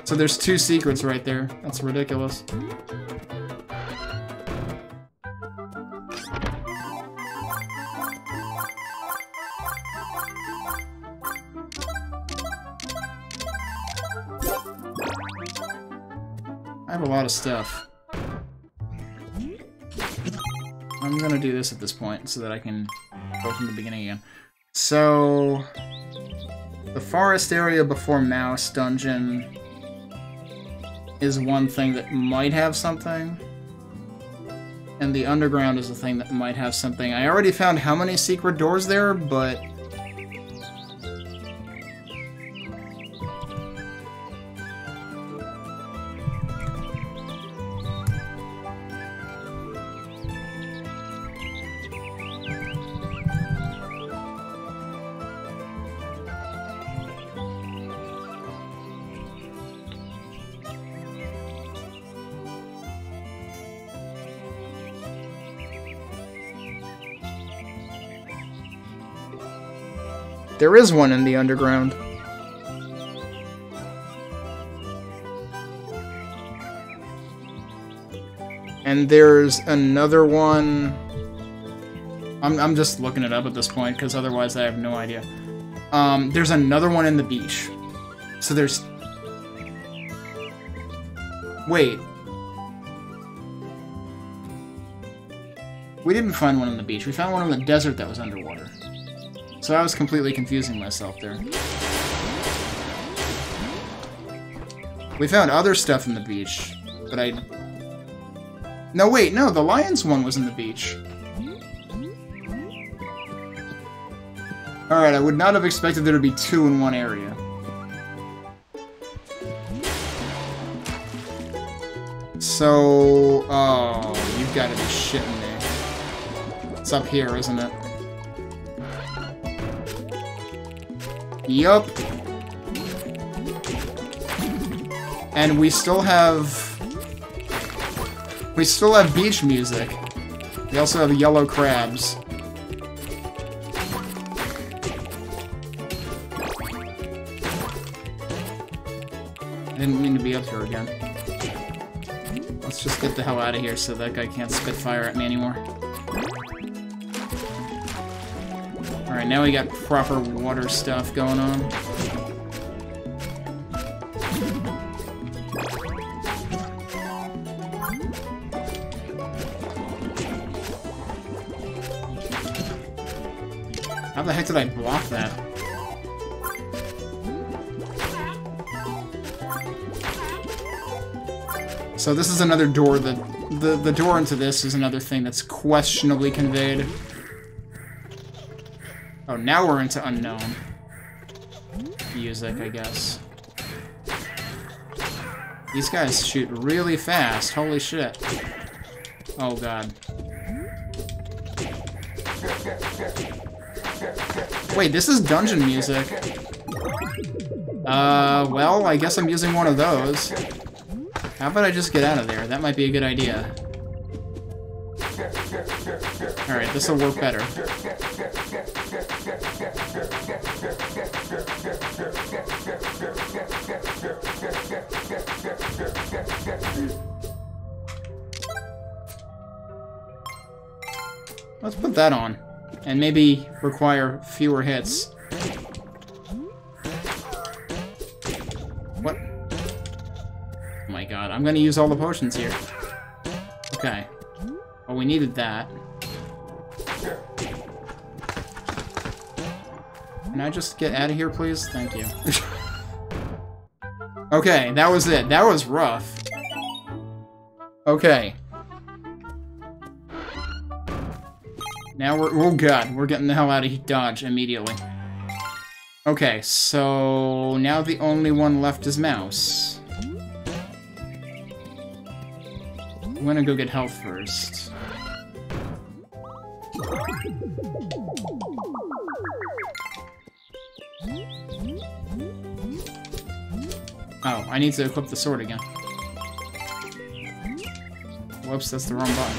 So there's two secrets right there. That's ridiculous. I have a lot of stuff. I'm gonna do this at this point so that I can go from the beginning again. So, the forest area before Mouse Dungeon is one thing that might have something, and the underground is a thing that might have something. I already found how many secret doors there, but there is one in the underground. And there's another one. I'm just looking it up at this point, because otherwise I have no idea. There's another one in the beach. So there's... Wait. We didn't find one in the beach. We found one in the desert that was underwater. So I was completely confusing myself there. We found other stuff in the beach, but I... No, wait, no, the lion's one was in the beach. Alright, I would not have expected there to be two in one area. So... Oh, you've got to be shitting me. It's up here, isn't it? Yup. And we still have beach music. We also have yellow crabs. I didn't mean to be up here again. Let's just get the hell out of here so that guy can't spit fire at me anymore. Alright, now we got proper water stuff going on. How the heck did I block that? So this is another door that... The door into this is another thing that's questionably conveyed. Oh, now we're into unknown music, I guess. These guys shoot really fast. Holy shit. Oh, God. Wait, this is dungeon music. Well, I guess I'm using one of those. How about I just get out of there? That might be a good idea. Alright, this'll work better. Let's put that on. And maybe require fewer hits. What? Oh my god, I'm gonna use all the potions here. Okay. Well, we needed that. Can I just get out of here, please? Thank you. Okay, that was it. That was rough. Okay. Now we're... Oh god, we're getting the hell out of Dodge immediately. Okay, so... Now the only one left is Mouse. I'm gonna go get health first. Oh, I need to equip the sword again. Whoops, that's the wrong button.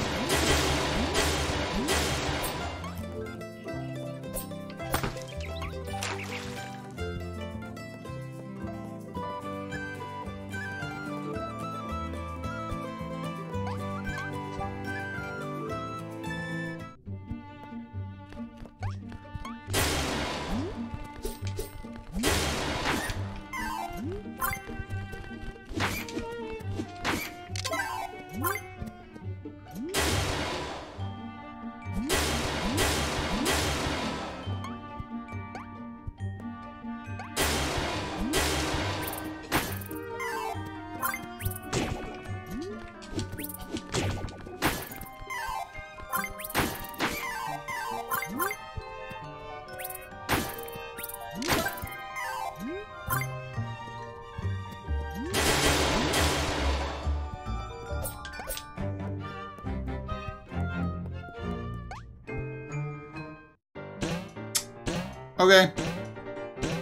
Okay.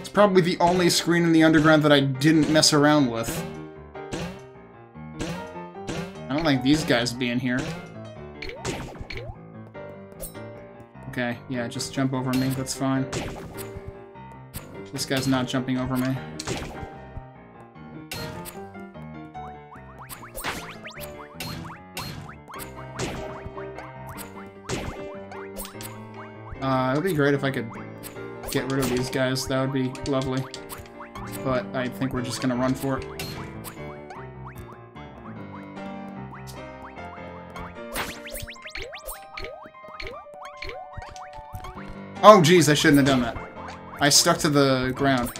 It's probably the only screen in the underground that I didn't mess around with. I don't like these guys being here. Okay, yeah, just jump over me, that's fine. This guy's not jumping over me. It would be great if I could get rid of these guys, that would be lovely. But I think we're just gonna run for it. Oh geez, I shouldn't have done that. I stuck to the ground.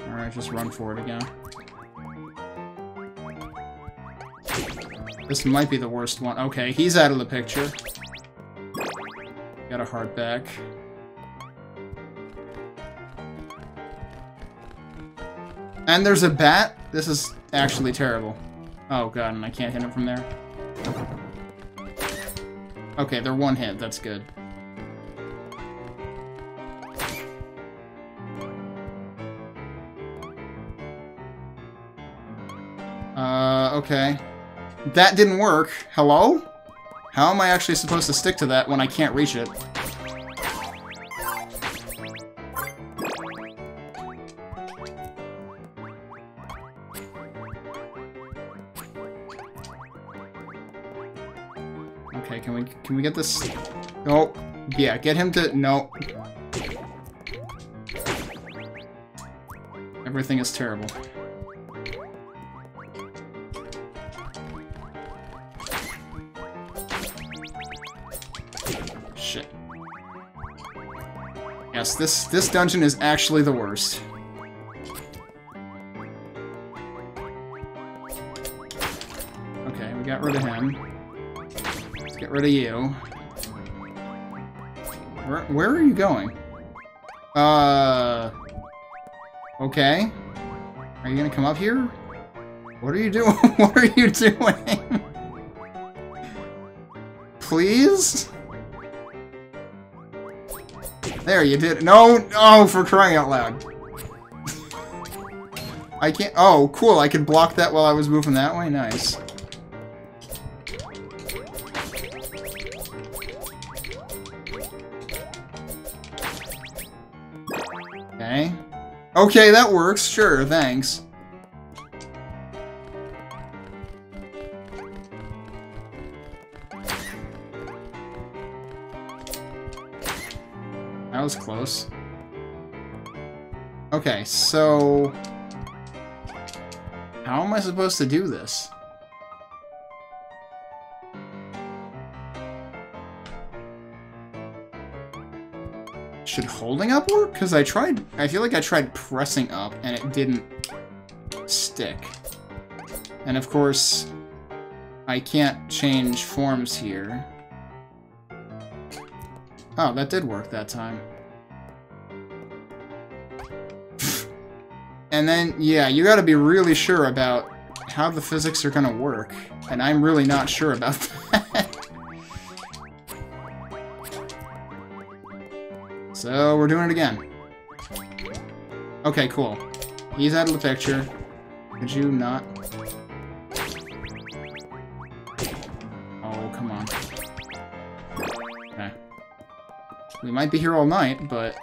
Alright, just run for it again. This might be the worst one. Okay, he's out of the picture. Got a heart back. And there's a bat? This is actually terrible. Oh god, and I can't hit him from there. Okay, they're one hit. That's good. Okay. That didn't work. Hello? How am I actually supposed to stick to that when I can't reach it? Okay, can we get this? Oh, yeah, get him to no. Everything is terrible. Yes, this dungeon is actually the worst. Okay, we got rid of him. Let's get rid of you. Where are you going? Okay. Are you gonna come up here? What are you doing? What are you doing? Please? There, you did. No! Oh, for crying out loud. I can't. Oh, cool. I could block that while I was moving that way. Nice. Okay. Okay, that works. Sure, thanks. That was close. Okay, so... how am I supposed to do this? Should holding up work? Because I feel like I tried pressing up and it didn't stick. And of course, I can't change forms here. Oh, that did work that time. And then, yeah, you gotta be really sure about how the physics are gonna work. And I'm really not sure about that. So, we're doing it again. Okay, cool. He's out of the picture. Could you not? Oh, come on. Okay. We might be here all night, but...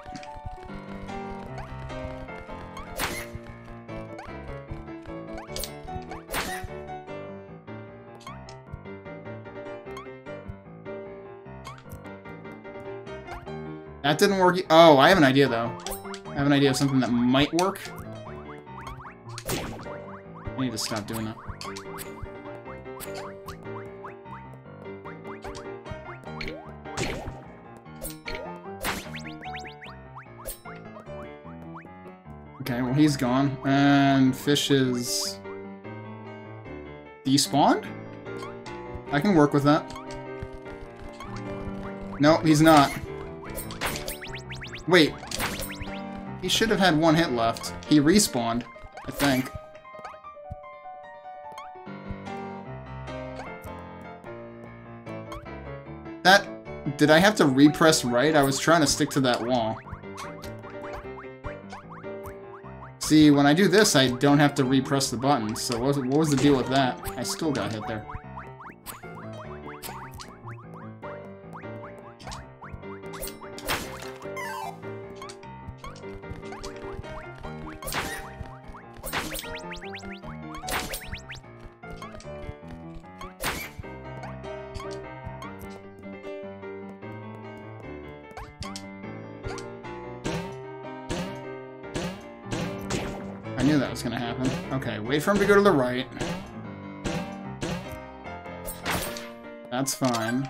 that didn't work. Oh, I have an idea, though. I have an idea of something that might work. I need to stop doing that. Okay, well, he's gone. And fish is... despawned? I can work with that. No, he's not. Wait. He should have had one hit left. He respawned, I think. That... did I have to repress right? I was trying to stick to that wall. See, when I do this, I don't have to repress the button, so what was the deal with that? I still got hit there. I knew that was gonna happen. Okay, wait for him to go to the right. That's fine.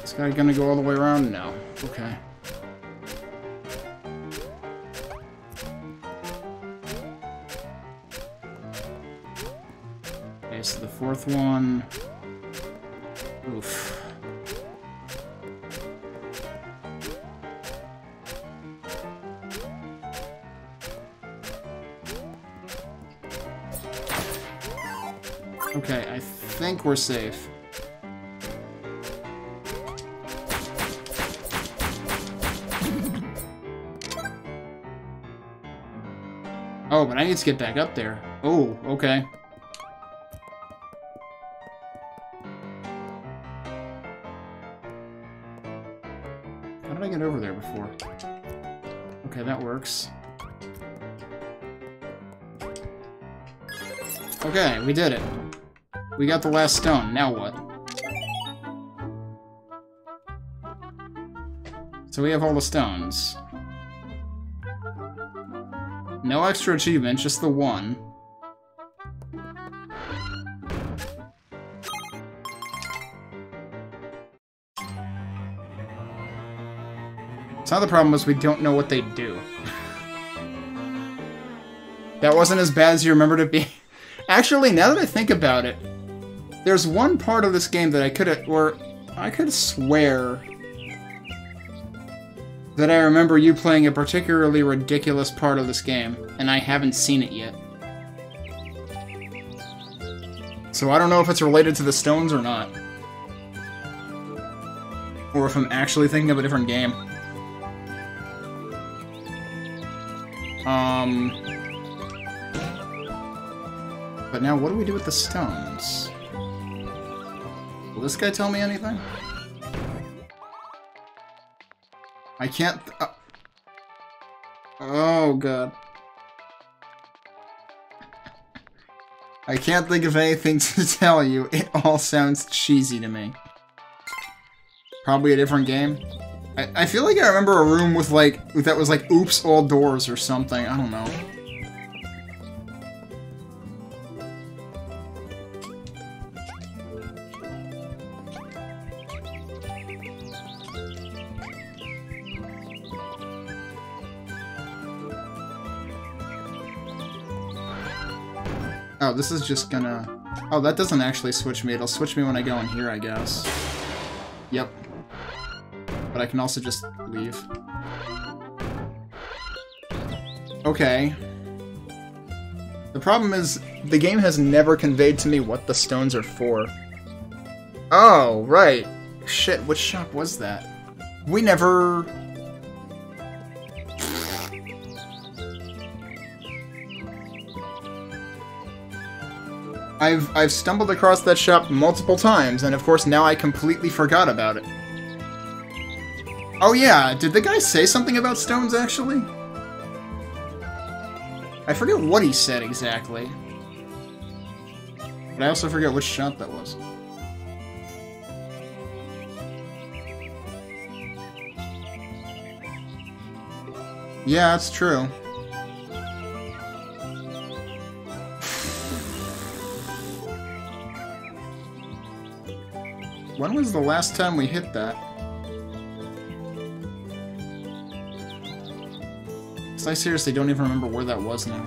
This guy gonna go all the way around? No. Okay. Okay, so the fourth one... oof. Okay, I think we're safe. Oh, but I need to get back up there. Oh, okay. How did I get over there before? Okay, that works. Okay, we did it. We got the last stone. Now what? So we have all the stones. No extra achievement, just the one. So now the problem is we don't know what they do. That wasn't as bad as you remembered it being. Actually, now that I think about it, there's one part of this game that I could swear that I remember you playing a particularly ridiculous part of this game, and I haven't seen it yet. So I don't know if it's related to the stones or not. Or if I'm actually thinking of a different game. But now what do we do with the stones? Will this guy tell me anything? I can't... oh, God. I can't think of anything to tell you. It all sounds cheesy to me. Probably a different game. I feel like I remember a room with, like, that was like, oops, all doors or something. I don't know. Oh, this is just gonna... oh, that doesn't actually switch me. It'll switch me when I go in here, I guess. Yep. But I can also just leave. Okay. The problem is, the game has never conveyed to me what the stones are for. Oh, right. Shit, which shop was that? We never... I've stumbled across that shop multiple times, and of course now I completely forgot about it. Oh yeah, did the guy say something about stones, actually? I forget what he said exactly. But I also forget which shop that was. Yeah, that's true. When was the last time we hit that? Because I seriously don't even remember where that was now.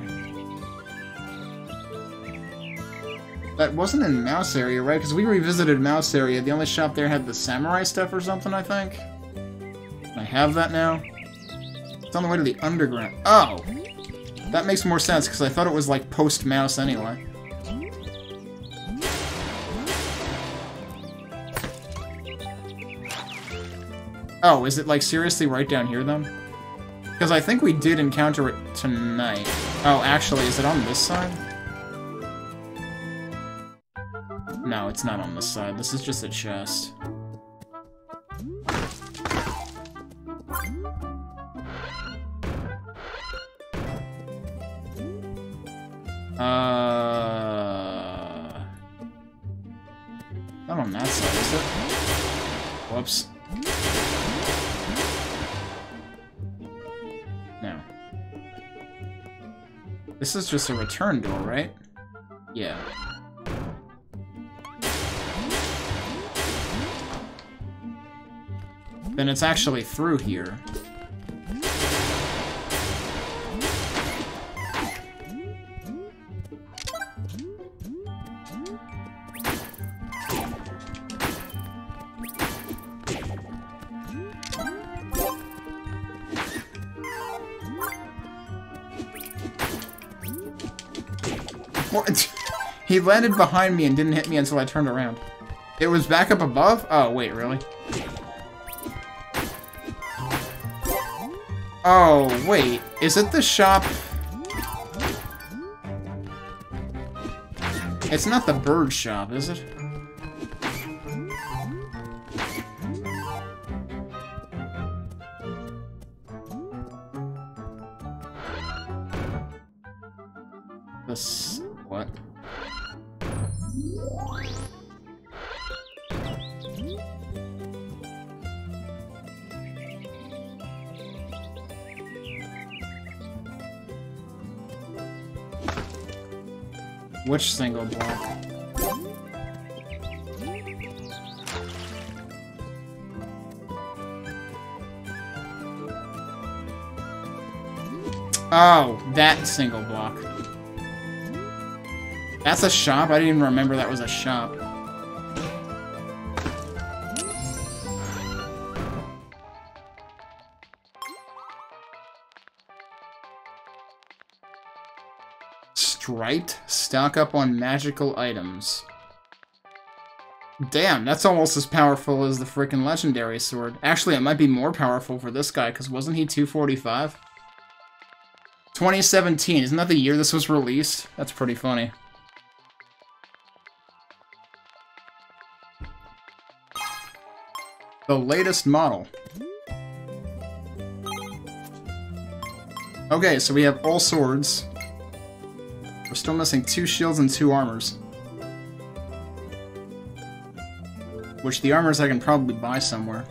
That wasn't in Mouse Area, right? Because we revisited Mouse Area. The only shop there had the samurai stuff or something, I think. I have that now. It's on the way to the underground. Oh! That makes more sense, because I thought it was like post-Mouse anyway. Oh, is it, like, seriously right down here, then? Because I think we did encounter it tonight. Oh, actually, is it on this side? No, it's not on this side. This is just a chest. Not on that side, is it? Whoops. No. This is just a return door, right? Yeah. Then it's actually through here. What? He landed behind me and didn't hit me until I turned around. It was back up above? Oh, wait, really? Oh, wait. Is it the shop? It's not the bird shop, is it? This... what? Which single block? Oh, that single block. That's a shop? I didn't even remember that was a shop. Striped? Stock up on magical items. Damn, that's almost as powerful as the frickin' legendary sword. Actually, it might be more powerful for this guy, because wasn't he 245? 2017, isn't that the year this was released? That's pretty funny. The latest model. Okay, so we have all swords. We're still missing 2 shields and 2 armors. Which the armors I can probably buy somewhere.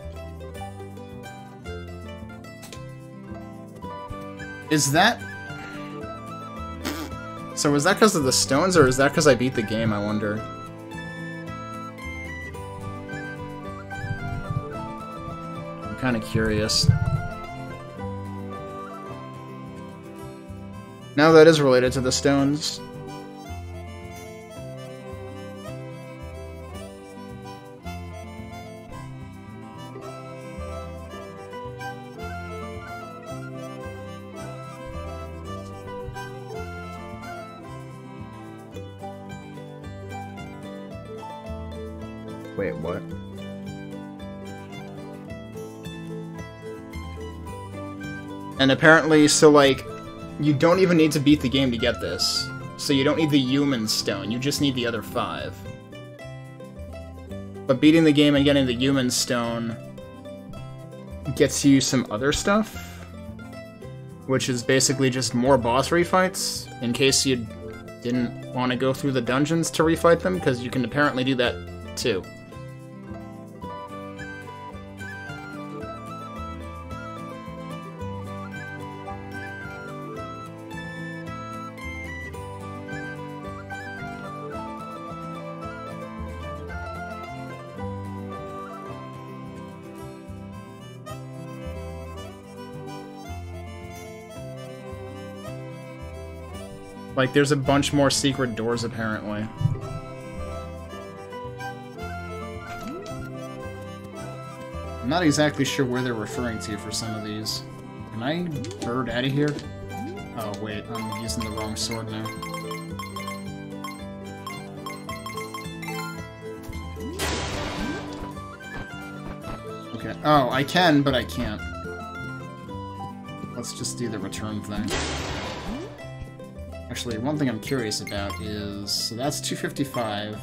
Is that... So is that because of the stones, or is that because I beat the game, I wonder? I'm kind of curious. No, that is related to the stones. Wait, what? And apparently, so like, you don't even need to beat the game to get this. So you don't need the human stone, you just need the other 5. But beating the game and getting the human stone gets you some other stuff, which is basically just more boss refights, in case you didn't want to go through the dungeons to refight them, because you can apparently do that too. Like, there's a bunch more secret doors, apparently. I'm not exactly sure where they're referring to for some of these. Can I bird out of here? Oh, wait, I'm using the wrong sword now. Okay. Oh, I can, but I can't. Let's just do the return thing. Actually, one thing I'm curious about is... So that's 255.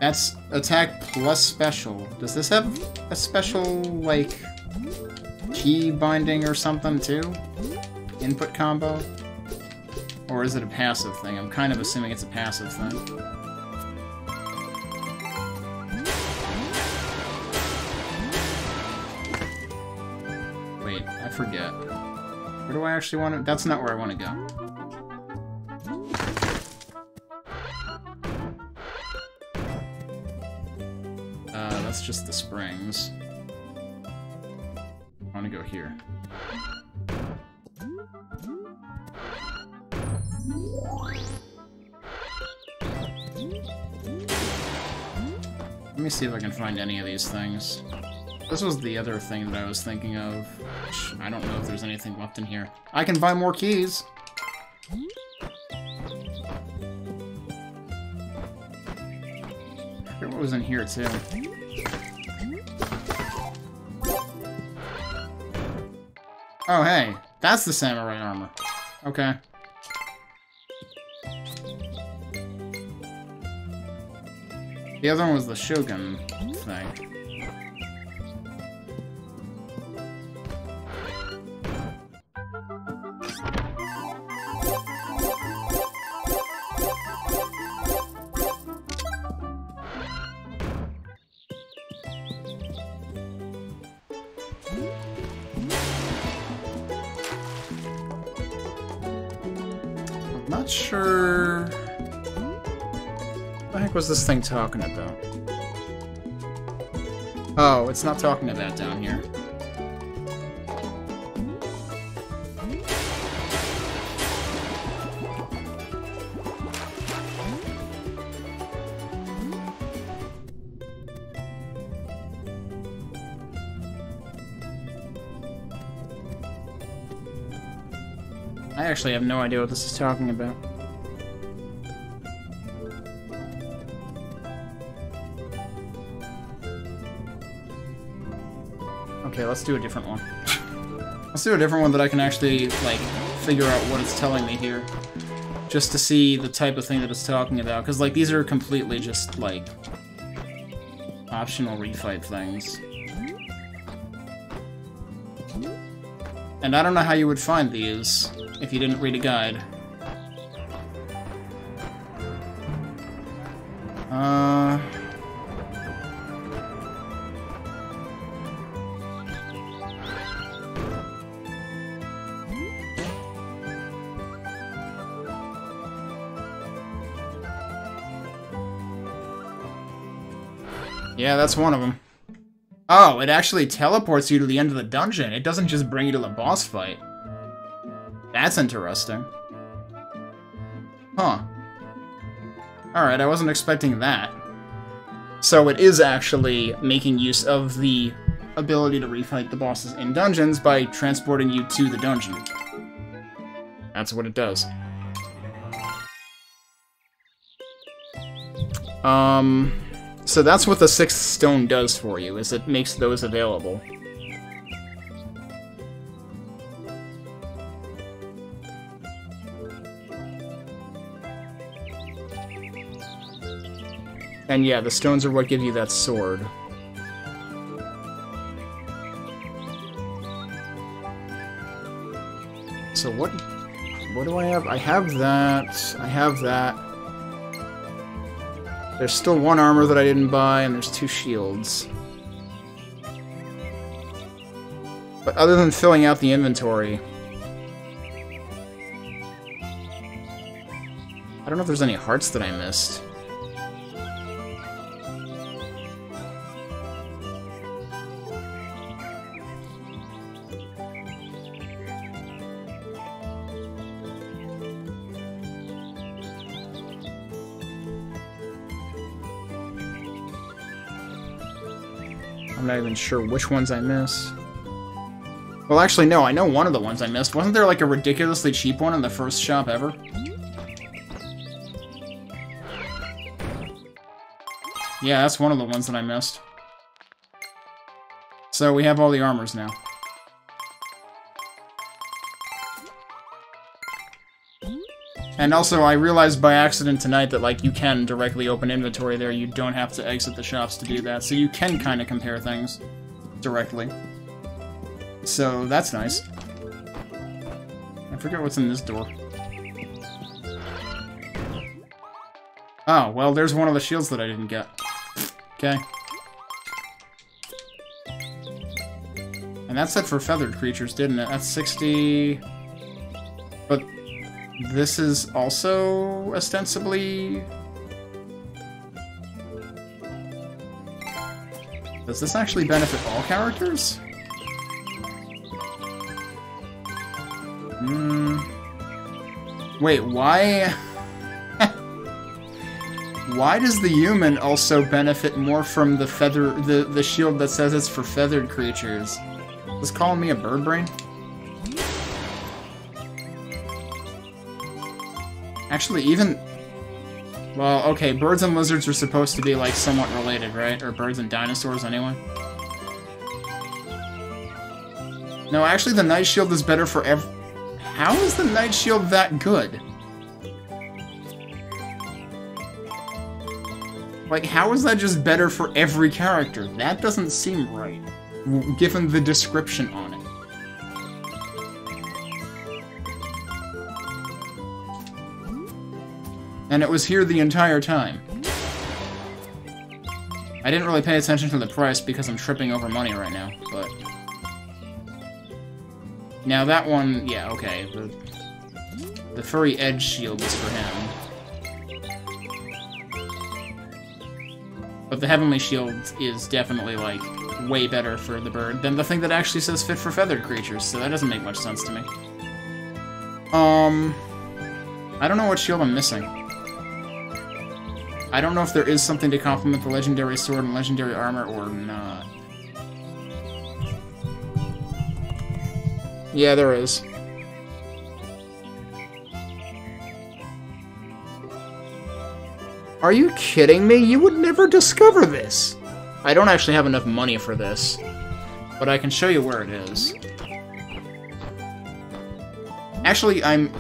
That's attack plus special. Does this have a special, like, key binding or something, too? Input combo? Or is it a passive thing? I'm kind of assuming it's a passive thing. Wait, I forget. Where do I actually want to... That's not where I want to go. That's just the springs. I want to go here. Let me see if I can find any of these things. This was the other thing that I was thinking of. Which I don't know if there's anything left in here. I can buy more keys! I forget what was in here, too. Oh, hey. That's the samurai armor. Okay. The other one was the shogun thing. Not sure... What the heck was this thing talking about? Oh, it's not talking about down here. I actually have no idea what this is talking about. Okay, let's do a different one. Let's do a different one that I can actually, like, figure out what it's telling me here. Just to see the type of thing that it's talking about. Because, like, these are completely just, like, optional refight things. And I don't know how you would find these if you didn't read a guide. Yeah, that's one of them. Oh, it actually teleports you to the end of the dungeon. It doesn't just bring you to the boss fight. That's interesting. Huh. Alright, I wasn't expecting that. So it is actually making use of the ability to refight the bosses in dungeons by transporting you to the dungeon. That's what it does. So that's what the 6th stone does for you, is it makes those available. And yeah, the stones are what give you that sword. So what do I have? I have that. I have that. There's still one armor that I didn't buy, and there's 2 shields. But other than filling out the inventory, I don't know if there's any hearts that I missed. I'm not even sure which ones I missed. Well, actually, no, I know one of the ones I missed. Wasn't there, like, a ridiculously cheap one in the first shop ever? Yeah, that's one of the ones that I missed. So we have all the armors now. And also, I realized by accident tonight that, like, you can directly open inventory there. You don't have to exit the shops to do that. So you can kind of compare things directly. So that's nice. I forget what's in this door. Oh, well, there's one of the shields that I didn't get. Okay. And that said for feathered creatures, didn't it? That's 60... But... this is also ostensibly... Does this actually benefit all characters? Wait, why... Why does the human also benefit more from the the shield that says it's for feathered creatures? Is this calling me a bird brain? Actually, even... Well, okay, birds and lizards are supposed to be, like, somewhat related, right? Or birds and dinosaurs, anyway. No, actually, the Night Shield is better for every... How is the Night Shield that good? Like, how is that just better for every character? That doesn't seem right, given the description on it. And it was here the entire time. I didn't really pay attention to the price because I'm tripping over money right now, but... Now that one, yeah, okay. The furry edge shield is for him. But the heavenly shield is definitely, like, way better for the bird than the thing that actually says fit for feathered creatures, so that doesn't make much sense to me. I don't know what shield I'm missing. I don't know if there is something to complement the legendary sword and legendary armor or not. Yeah, there is. Are you kidding me? You would never discover this! I don't actually have enough money for this, but I can show you where it is. Actually, I'm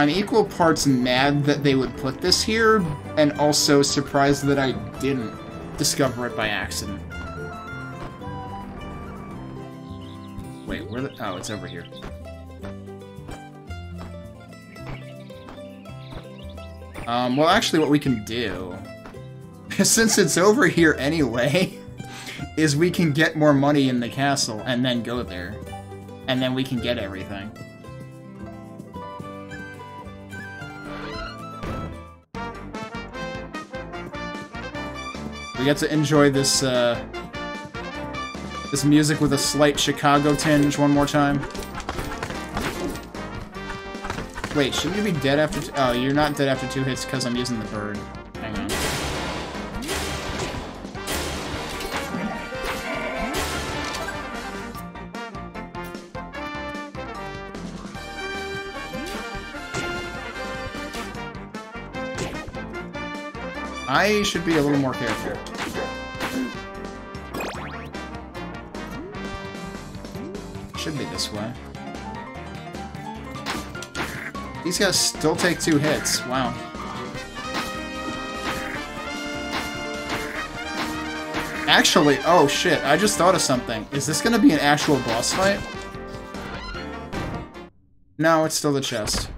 equal parts mad that they would put this here, and also surprised that I didn't discover it by accident. Wait, where the... Oh, it's over here. Well, actually, what we can do, since it's over here anyway, is we can get more money in the castle and then go there. And then we can get everything. We get to enjoy this, this music with a slight Chicago tinge one more time. Wait, shouldn't you be dead after oh, you're not dead after 2 hits because I'm using the bird. Hang on. I should be a little more careful. Should be this way. These guys still take 2 hits. Wow. Actually, oh shit, I just thought of something. Is this gonna be an actual boss fight? No, it's still the chest.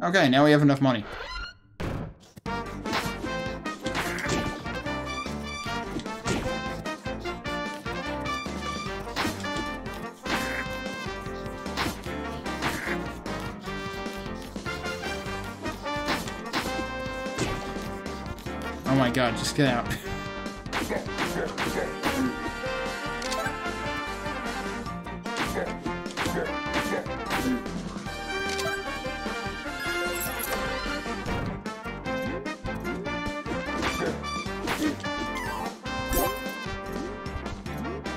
Okay, now we have enough money. Oh my god, just get out.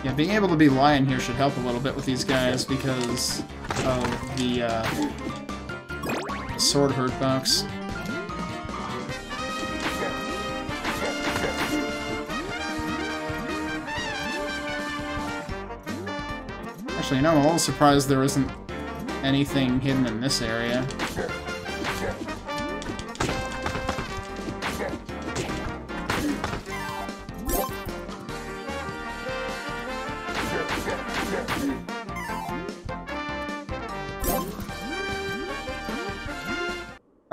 Yeah, being able to be Lion here should help a little bit with these guys because of the sword hurt box. Actually, you know, I'm a little surprised there isn't anything hidden in this area.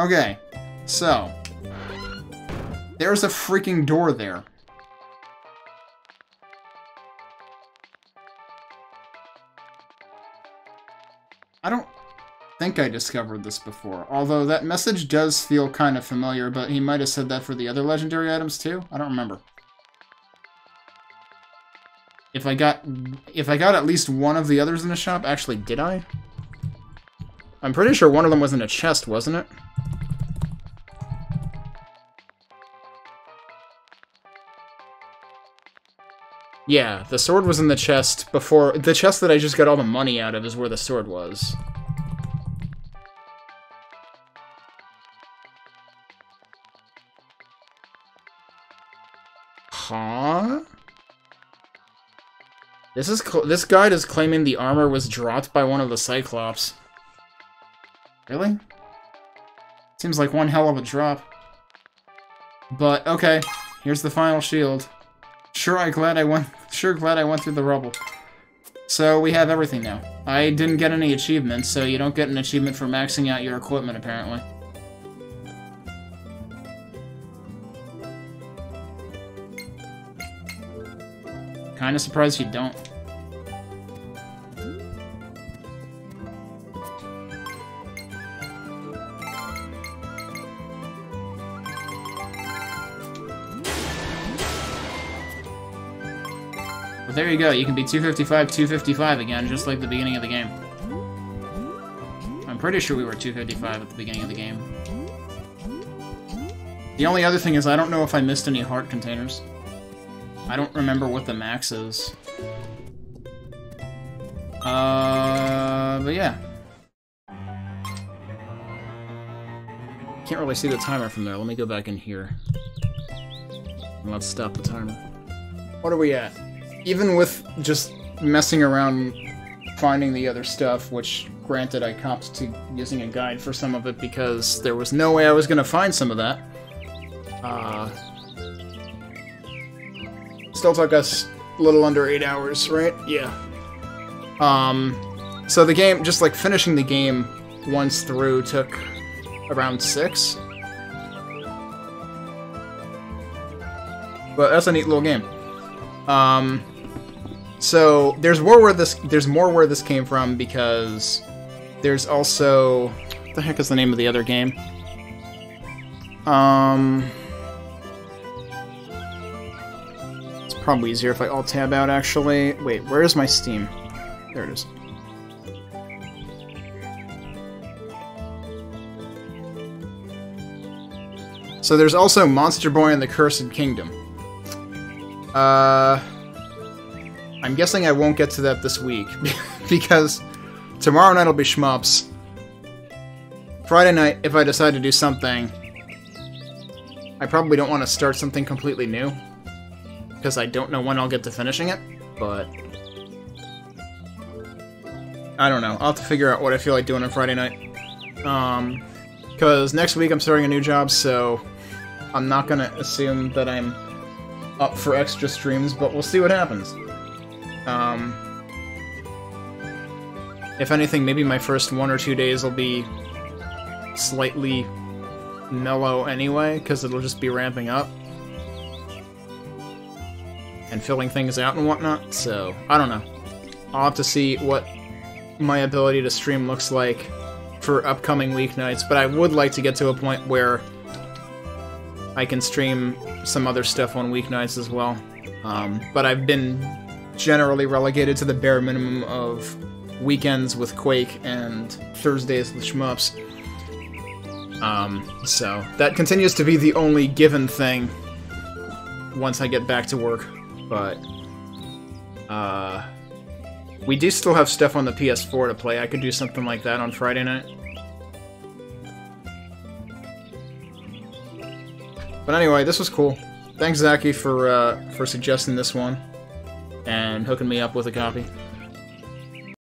Okay, so there's a freaking door there. I don't think I discovered this before, although that message does feel kind of familiar, but he might have said that for the other legendary items too? I don't remember. If I got at least one of the others in the shop, actually, did I? I'm pretty sure one of them was in a chest, wasn't it? Yeah, the sword was in the chest before... The chest that I just got all the money out of is where the sword was. Huh? This guide is claiming the armor was dropped by one of the Cyclops. Really? Seems like one hell of a drop. But, okay. Here's the final shield. Sure glad I went through the rubble. So we have everything now. I didn't get any achievements, so you don't get an achievement for maxing out your equipment, apparently. Kinda surprised you don't. there you go. You can be 255, 255 again, just like the beginning of the game. I'm pretty sure we were 255 at the beginning of the game. The only other thing is I don't know if I missed any heart containers. I don't remember what the max is. But yeah. Can't really see the timer from there. Let me go back in here. And let's stop the timer. What are we at? Even with just messing around finding the other stuff, which, granted, I copped to using a guide for some of it because there was no way I was going to find some of that. Still took us a little under 8 hours, right? Yeah. So the game, just like finishing the game once through took around 6. But that's a neat little game. So there's more where this came from because there's also, what the heck is the name of the other game? It's probably easier if I alt-tab out, actually. Wait, where is my Steam? There it is. So there's also Monster Boy and the Cursed Kingdom. I'm guessing I won't get to that this week, because tomorrow night will be shmups. Friday night, if I decide to do something, I probably don't want to start something completely new, because I don't know when I'll get to finishing it, but I don't know. I'll have to figure out what I feel like doing on Friday night. Because next week I'm starting a new job, so I'm not going to assume that I'm up for extra streams, but we'll see what happens. If anything, maybe my first 1 or 2 days will be slightly mellow anyway, because it'll just be ramping up and filling things out and whatnot, so I don't know. I'll have to see what my ability to stream looks like for upcoming weeknights, but I would like to get to a point where I can stream some other stuff on weeknights as well. But I've been generally relegated to the bare minimum of weekends with Quake and Thursdays with shmups. So that continues to be the only given thing once I get back to work, but we do still have stuff on the PS4 to play. I could do something like that on Friday night. But anyway, this was cool. Thanks, Zaki, for suggesting this one and hooking me up with a copy.